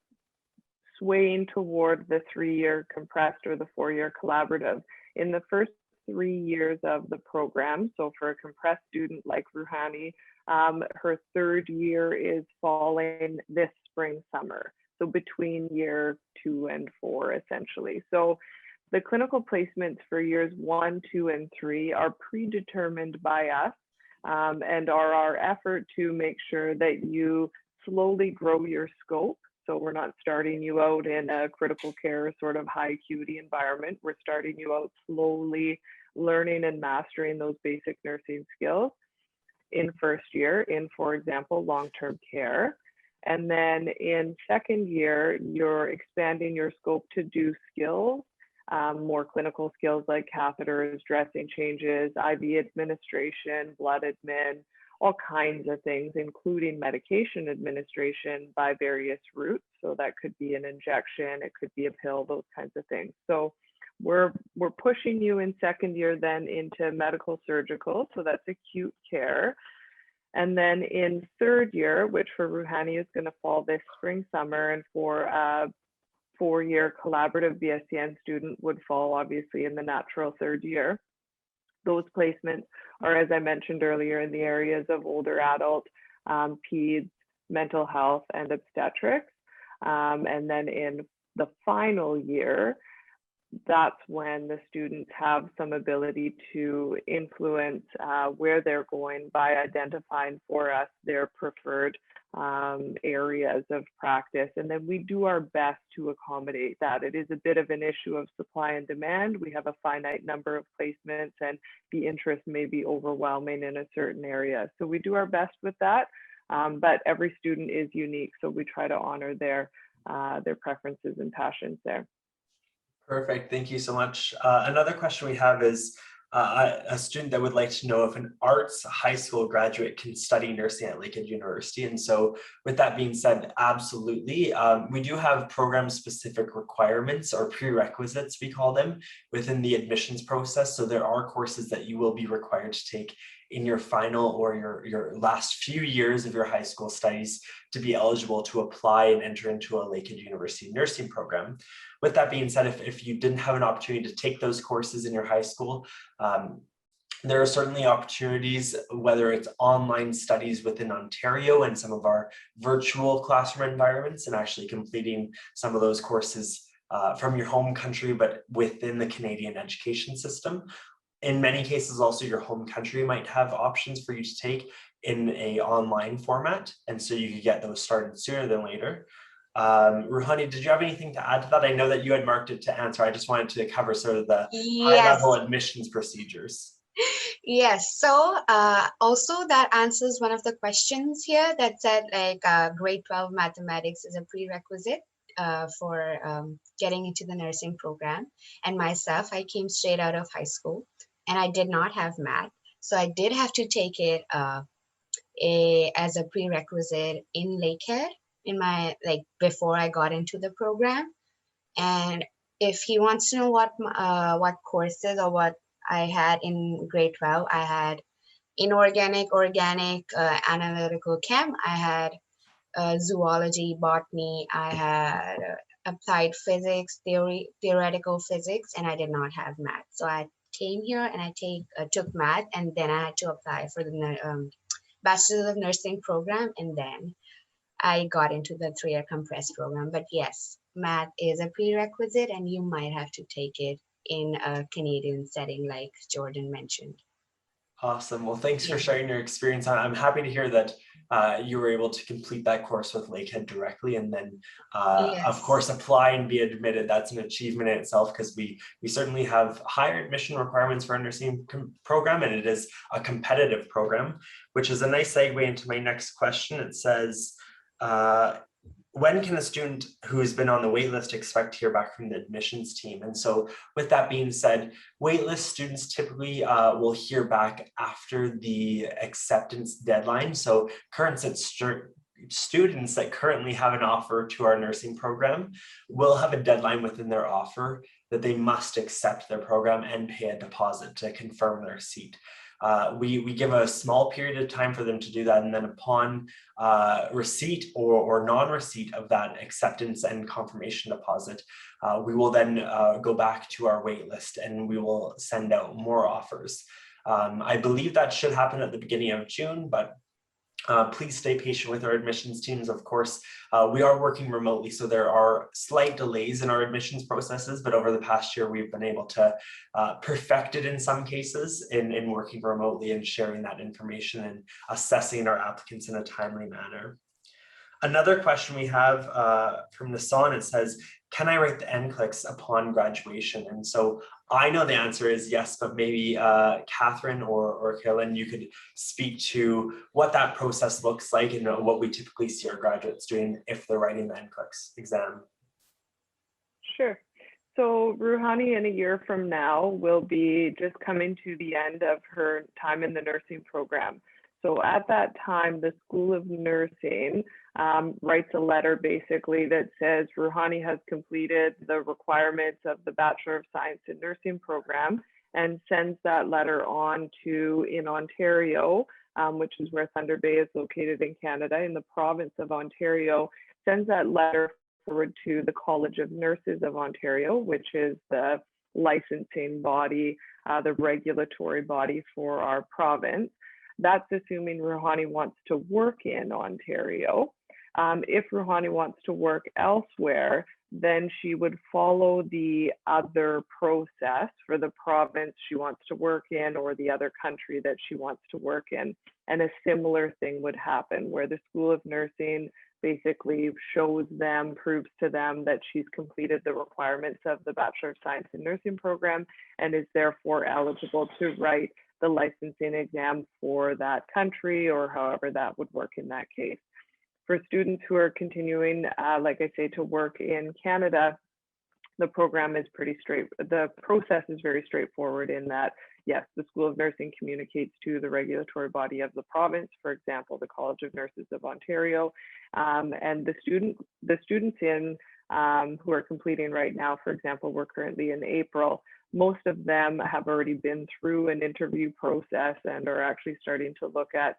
swaying toward the 3-year compressed or the 4-year collaborative. In the first 3 years of the program, so for a compressed student like Ruhani, her 3rd year is falling this spring, summer. So between year 2 and 4, essentially. So the clinical placements for years 1, 2, and 3 are predetermined by us and are our effort to make sure that you slowly grow your scope. So we're not starting you out in a critical care sort of high acuity environment. We're starting you out slowly learning and mastering those basic nursing skills in first year in, for example, long-term care. And then in 2nd year, you're expanding your scope to do skills, more clinical skills like catheters, dressing changes, IV administration, blood admin, all kinds of things, including medication administration by various routes. So that could be an injection, it could be a pill, those kinds of things. So we're pushing you in 2nd year then into medical surgical, so that's acute care. And then in 3rd year, which for Ruhani is going to fall this spring, summer, and for a 4-year collaborative BSCN student would fall obviously in the natural 3rd year. Those placements are, as I mentioned earlier, in the areas of older adult, peds, mental health, and obstetrics. And then in the final year, that's when the students have some ability to influence where they're going by identifying for us their preferred areas of practice. And then we do our best to accommodate that. It is a bit of an issue of supply and demand. We have a finite number of placements and the interest may be overwhelming in a certain area. So we do our best with that, but every student is unique. So we try to honor their preferences and passions there. Perfect. Thank you so much. Another question we have is a student that would like to know if an arts high school graduate can study nursing at Lakehead University. And so with that being said, absolutely. We do have program-specific requirements or prerequisites, we call them, within the admissions process. So there are courses that you will be required to take in your final or your last few years of your high school studies to be eligible to apply and enter into a Lakehead University nursing program. With that being said, if you didn't have an opportunity to take those courses in your high school, there are certainly opportunities, whether it's online studies within Ontario and some of our virtual classroom environments, and actually completing some of those courses from your home country, but within the Canadian education system. In many cases, also your home country might have options for you to take in an online format. And so you could get those started sooner than later. Ruhani, did you have anything to add to that? I know that you had marked it to answer. I just wanted to cover sort of the high-level admissions procedures. Yes, so also that answers one of the questions here that said like grade 12 mathematics is a prerequisite for getting into the nursing program. And myself, I came straight out of high school and I did not have math. So I did have to take it as a prerequisite in Lakehead in my, like before I got into the program. And if he wants to know what courses or what I had in grade 12, I had inorganic, organic, analytical chem, I had zoology, botany, I had applied physics, theoretical physics, and I did not have math. So I came here and I took math, and then I had to apply for the Bachelor of Nursing program, and then I got into the 3-year compressed program. But yes, math is a prerequisite and you might have to take it in a Canadian setting like Jordan mentioned. Awesome. Well, thanks for Yeah. sharing your experience. I'm happy to hear that you were able to complete that course with Lakehead directly, and then, Yes. of course, apply and be admitted. That's an achievement in itself, because we certainly have higher admission requirements for our nursing program, and it is a competitive program, which is a nice segue into my next question. It says, when can a student who has been on the waitlist expect to hear back from the admissions team? And so with that being said, waitlist students typically will hear back after the acceptance deadline. So current students that currently have an offer to our nursing program will have a deadline within their offer that they must accept their program and pay a deposit to confirm their seat. We give a small period of time for them to do that, and then upon receipt or non-receipt of that acceptance and confirmation deposit, we will then go back to our wait list and we will send out more offers. I believe that should happen at the beginning of June, but please stay patient with our admissions teams. Of course, we are working remotely, so there are slight delays in our admissions processes, but over the past year, we've been able to perfect it in some cases in working remotely and sharing that information and assessing our applicants in a timely manner. Another question we have from Nassan, it says, can I write the NCLEX upon graduation? And so I know the answer is yes, but maybe Kathryn or Caroline, you could speak to what that process looks like and what we typically see our graduates doing if they're writing the NCLEX exam. Sure. So Ruhani, in a year from now, will be just coming to the end of her time in the nursing program. So at that time, the School of Nursing writes a letter basically that says Ruhani has completed the requirements of the Bachelor of Science in Nursing program, and sends that letter on to, in Ontario, which is where Thunder Bay is located in Canada, in the province of Ontario, sends that letter forward to the College of Nurses of Ontario, which is the licensing body, the regulatory body for our province. That's assuming Ruhani wants to work in Ontario. If Ruhani wants to work elsewhere, then she would follow the other process for the province she wants to work in or the other country that she wants to work in. And a similar thing would happen where the School of Nursing basically shows them, proves to them that she's completed the requirements of the Bachelor of Science in Nursing program and is therefore eligible to write the licensing exam for that country, or however that would work in that case. For students who are continuing, like I say, to work in Canada, the program is the process is very straightforward in that, yes, the School of Nursing communicates to the regulatory body of the province, for example, the College of Nurses of Ontario, and the students in who are completing right now, for example, we're currently in April, most of them have already been through an interview process and are actually starting to look at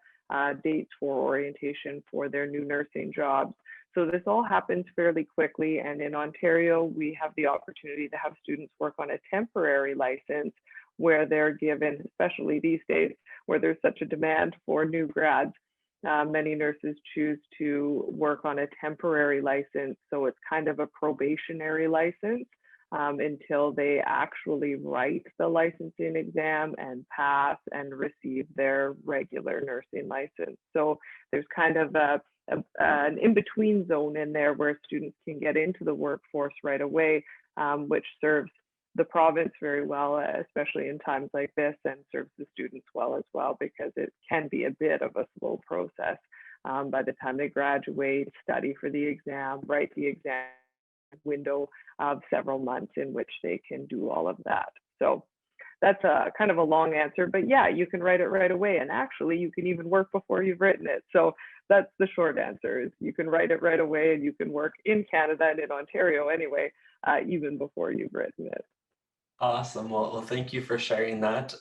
dates for orientation for their new nursing jobs. So this all happens fairly quickly, and in Ontario, we have the opportunity to have students work on a temporary license where they're given, especially these days, where there's such a demand for new grads. Many nurses choose to work on a temporary license, so it's kind of a probationary license until they actually write the licensing exam and pass and receive their regular nursing license. So there's kind of an in-between zone in there where students can get into the workforce right away, which serves the province very well, especially in times like this, and serves the students well as well, because it can be a bit of a slow process. By the time they graduate, study for the exam, write the exam, window of several months in which they can do all of that. So that's a kind of a long answer, but yeah, you can write it right away. And actually you can even work before you've written it. So that's the short answer, is you can write it right away and you can work in Canada and in Ontario anyway, even before you've written it. Awesome. Well, thank you for sharing that.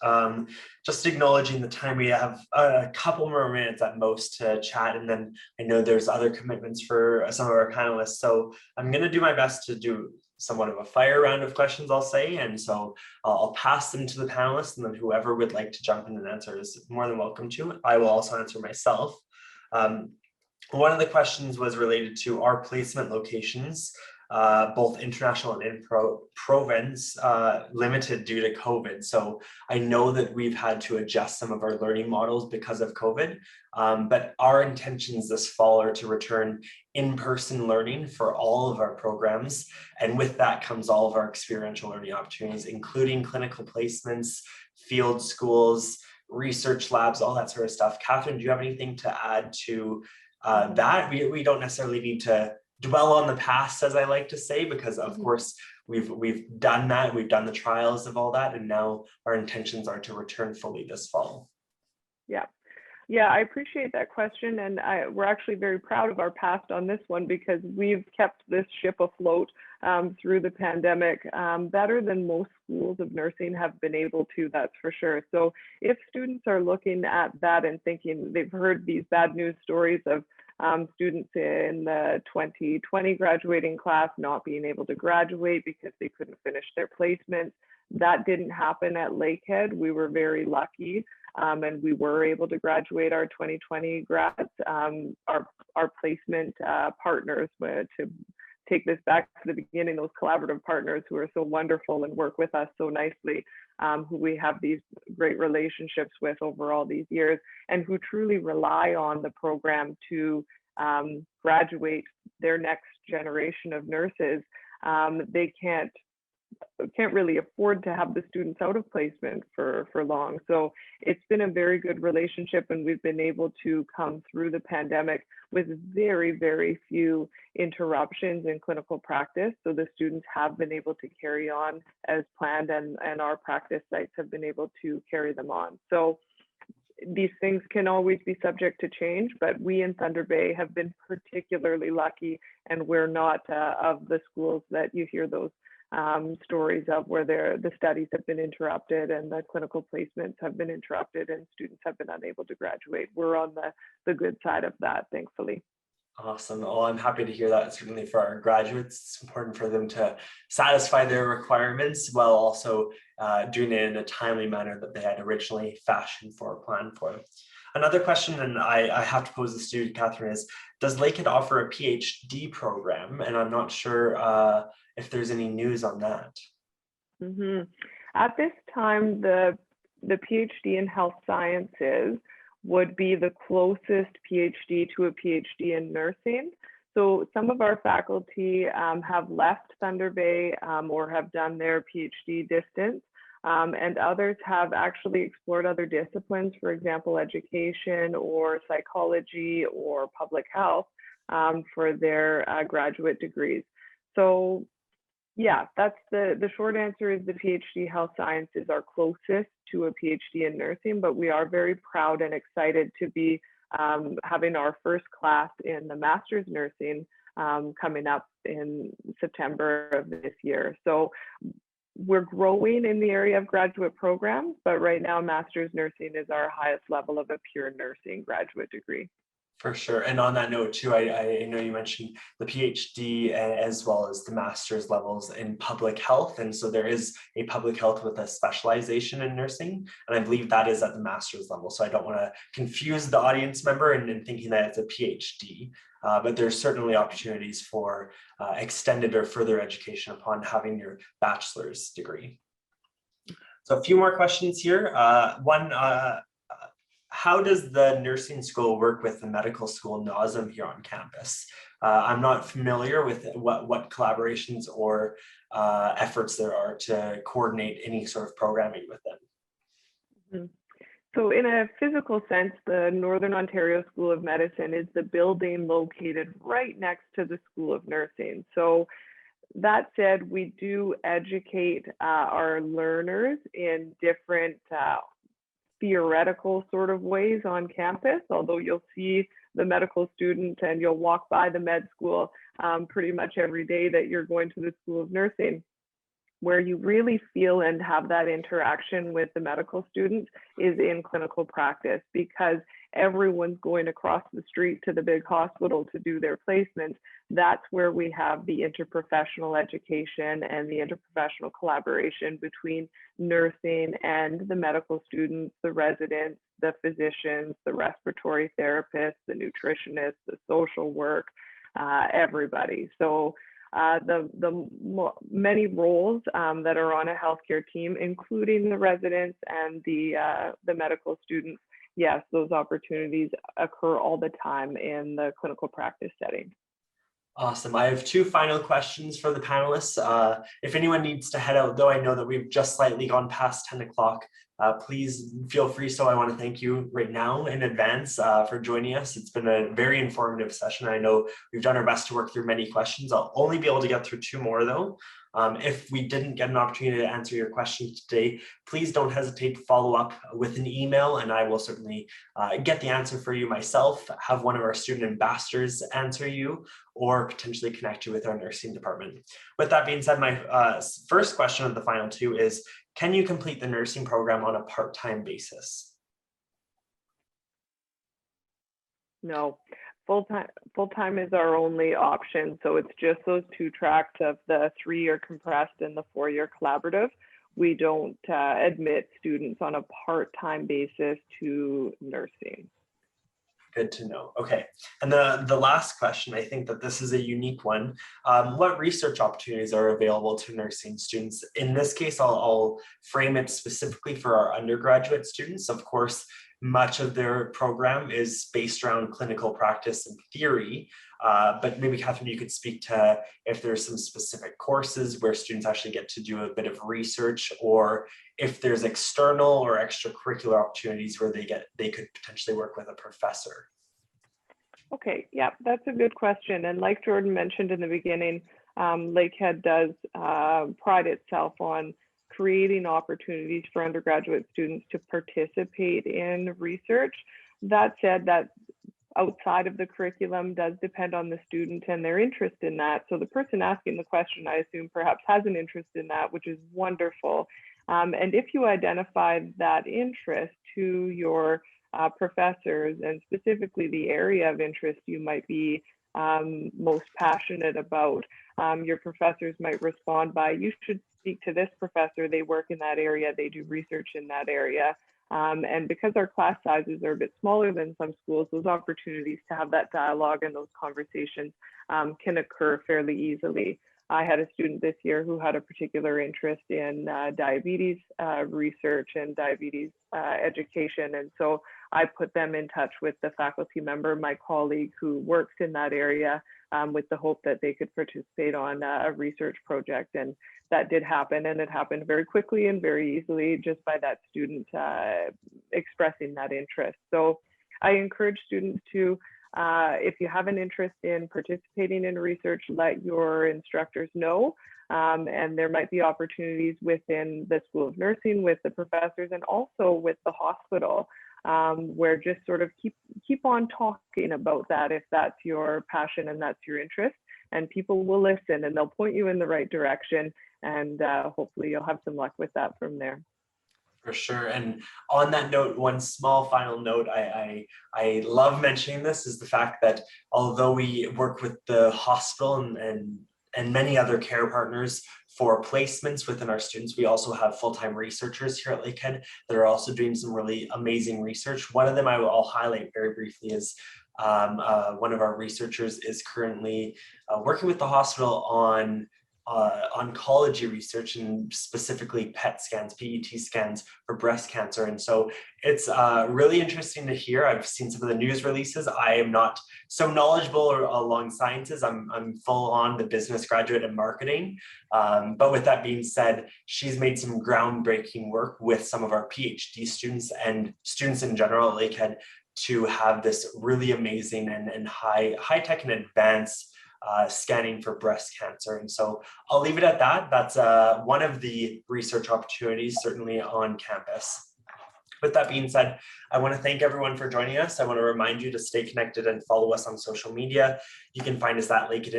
Just acknowledging the time, we have a couple more minutes at most to chat, and then I know there's other commitments for some of our panelists. So I'm going to do my best to do somewhat of a fire round of questions, I'll say. And so I'll pass them to the panelists, and then whoever would like to jump in and answer is more than welcome to. I will also answer myself. One of the questions was related to our placement locations, both international and in province, limited due to COVID. So I know that we've had to adjust some of our learning models because of COVID, but our intentions this fall are to return in-person learning for all of our programs. And with that comes all of our experiential learning opportunities, including clinical placements, field schools, research labs, all that sort of stuff. Kathryn, do you have anything to add to that? We don't necessarily need to dwell on the past, as I like to say, because of course we've done that, we've done the trials of all that, and now our intentions are to return fully this fall. Yeah, I appreciate that question, and we're actually very proud of our past on this one because we've kept this ship afloat through the pandemic better than most schools of nursing have been able to, that's for sure. So if students are looking at that and thinking they've heard these bad news stories of students in the 2020 graduating class not being able to graduate because they couldn't finish their placements, that didn't happen at Lakehead. We were very lucky. And we were able to graduate our 2020 grads. Our placement partners, to take this back to the beginning, those collaborative partners who are so wonderful and work with us so nicely, who we have these great relationships with over all these years, and who truly rely on the program to graduate their next generation of nurses. They can't really afford to have the students out of placement for long. So it's been a very good relationship, and we've been able to come through the pandemic with very, very few interruptions in clinical practice. So the students have been able to carry on as planned, and our practice sites have been able to carry them on. So these things can always be subject to change, but we in Thunder Bay have been particularly lucky, and we're not of the schools that you hear those stories of where the studies have been interrupted and the clinical placements have been interrupted and students have been unable to graduate. We're on the good side of that, thankfully. Awesome. Well, I'm happy to hear that. Certainly for our graduates, it's important for them to satisfy their requirements while also doing it in a timely manner that they had originally fashioned for or planned for. Another question, and I have to pose this to you, Kathryn, is does Lakehead offer a PhD program? And I'm not sure if there's any news on that. At this time, the PhD in health sciences would be the closest PhD to a PhD in nursing. So some of our faculty have left Thunder Bay or have done their PhD distance, and others have actually explored other disciplines, for example, education or psychology or public health for their graduate degrees. So yeah, that's the short answer is the PhD health sciences are closest to a PhD in nursing, but we are very proud and excited to be having our first class in the master's nursing coming up in September of this year. So we're growing in the area of graduate programs, but right now master's nursing is our highest level of a pure nursing graduate degree. For sure. And on that note too, I know you mentioned the PhD as well as the master's levels in public health. And so there is a public health with a specialization in nursing. And I believe that is at the master's level. So I don't want to confuse the audience member in thinking that it's a PhD, but there's certainly opportunities for extended or further education upon having your bachelor's degree. So a few more questions here. One, how does the nursing school work with the medical school NASM here on campus? I'm not familiar with what collaborations or efforts there are to coordinate any sort of programming with them. So in a physical sense, the Northern Ontario School of Medicine is the building located right next to the School of Nursing. So that said, we do educate our learners in different theoretical sort of ways on campus, although you'll see the medical student and you'll walk by the med school pretty much every day that you're going to the School of Nursing. where you really feel and have that interaction with the medical students is in clinical practice, because everyone's going across the street to the big hospital to do their placements. That's where we have the interprofessional education and the interprofessional collaboration between nursing and the medical students, the residents, the physicians, the respiratory therapists, the nutritionists, the social work, everybody. So many roles that are on a healthcare team, including the residents and the medical students, yes, those opportunities occur all the time in the clinical practice setting. Awesome. I have two final questions for the panelists. If anyone needs to head out, though, I know that we've just slightly gone past 10 o'clock. Please feel free. So I want to thank you right now in advance for joining us. It's been a very informative session. I know we've done our best to work through many questions. I'll only be able to get through two more, though. If we didn't get an opportunity to answer your questions today, please don't hesitate to follow up with an email, and I will certainly get the answer for you myself, have one of our student ambassadors answer you, or potentially connect you with our nursing department. With that being said, my first question of the final two is, can you complete the nursing program on a part-time basis? No. Full-time is our only option. So it's just those two tracks of the 3-year compressed and the 4-year collaborative. We don't admit students on a part-time basis to nursing. Good to know. Okay. And the last question, I think that this is a unique one. What research opportunities are available to nursing students? In this case, I'll frame it specifically for our undergraduate students. Of course, much of their program is based around clinical practice and theory, but maybe Kathryn, you could speak to if there's some specific courses where students actually get to do a bit of research, or if there's external or extracurricular opportunities where they could potentially work with a professor. Okay, yeah, that's a good question. And like Jordan mentioned in the beginning, Lakehead does pride itself on creating opportunities for undergraduate students to participate in research. That said, that outside of the curriculum does depend on the student and their interest in that. So the person asking the question, I assume, perhaps has an interest in that, which is wonderful. And if you identify that interest to your professors, and specifically the area of interest you might be most passionate about, your professors might respond by, you should speak to this professor, they work in that area, they do research in that area. And because our class sizes are a bit smaller than some schools, those opportunities to have that dialogue and those conversations can occur fairly easily. I had a student this year who had a particular interest in diabetes research and diabetes education. And so I put them in touch with the faculty member, my colleague who works in that area, with the hope that they could participate on a research project. And that did happen, and it happened very quickly and very easily just by that student expressing that interest. So I encourage students to, if you have an interest in participating in research, let your instructors know. And there might be opportunities within the School of Nursing with the professors and also with the hospital, where just sort of keep on talking about that if that's your passion and that's your interest, and people will listen and they'll point you in the right direction, and hopefully you'll have some luck with that from there. For sure. And on that note, one small final note, I love mentioning this, is the fact that although we work with the hospital and many other care partners for placements within our students, we also have full-time researchers here at Lakehead that are also doing some really amazing research. One of them I'll highlight very briefly is one of our researchers is currently working with the hospital on oncology research, and specifically PET scans, PET scans for breast cancer. And so it's really interesting to hear. I've seen some of the news releases. I am not so knowledgeable along sciences. I'm full on the business graduate and marketing. But with that being said, she's made some groundbreaking work with some of our PhD students and students in general at Lakehead to have this really amazing and high tech and advanced scanning for breast cancer. And so I'll leave it at that. That's one of the research opportunities certainly on campus. With that being said, I want to thank everyone for joining us. I want to remind you to stay connected and follow us on social media. You can find us at Lakehead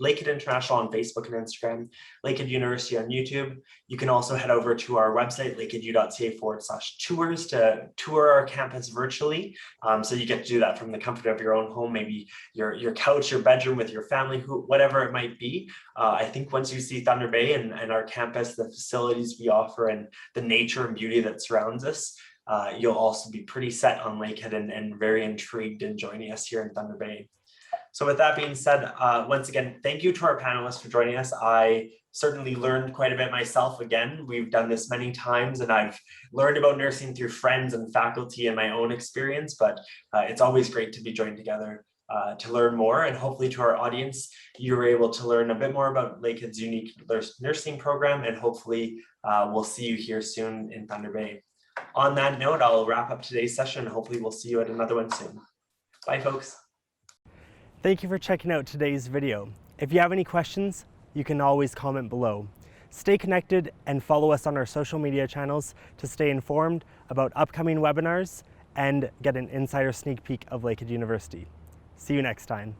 International on Facebook and Instagram, Lakehead University on YouTube. You can also head over to our website, lakeheadu.ca/tours, to tour our campus virtually. So you get to do that from the comfort of your own home, maybe your couch, your bedroom with your family, whatever it might be. I think once you see Thunder Bay and our campus, the facilities we offer and the nature and beauty that surrounds us, you'll also be pretty set on Lakehead and very intrigued in joining us here in Thunder Bay. So with that being said, once again, thank you to our panelists for joining us. I certainly learned quite a bit myself. Again, we've done this many times and I've learned about nursing through friends and faculty and my own experience, but it's always great to be joined together to learn more. And hopefully to our audience, you were able to learn a bit more about Lakehead's unique nursing program, and hopefully we'll see you here soon in Thunder Bay. On that note, I'll wrap up today's session. Hopefully we'll see you at another one soon. Bye, folks. Thank you for checking out today's video. If you have any questions, you can always comment below. Stay connected and follow us on our social media channels to stay informed about upcoming webinars and get an insider sneak peek of Lakehead University. See you next time.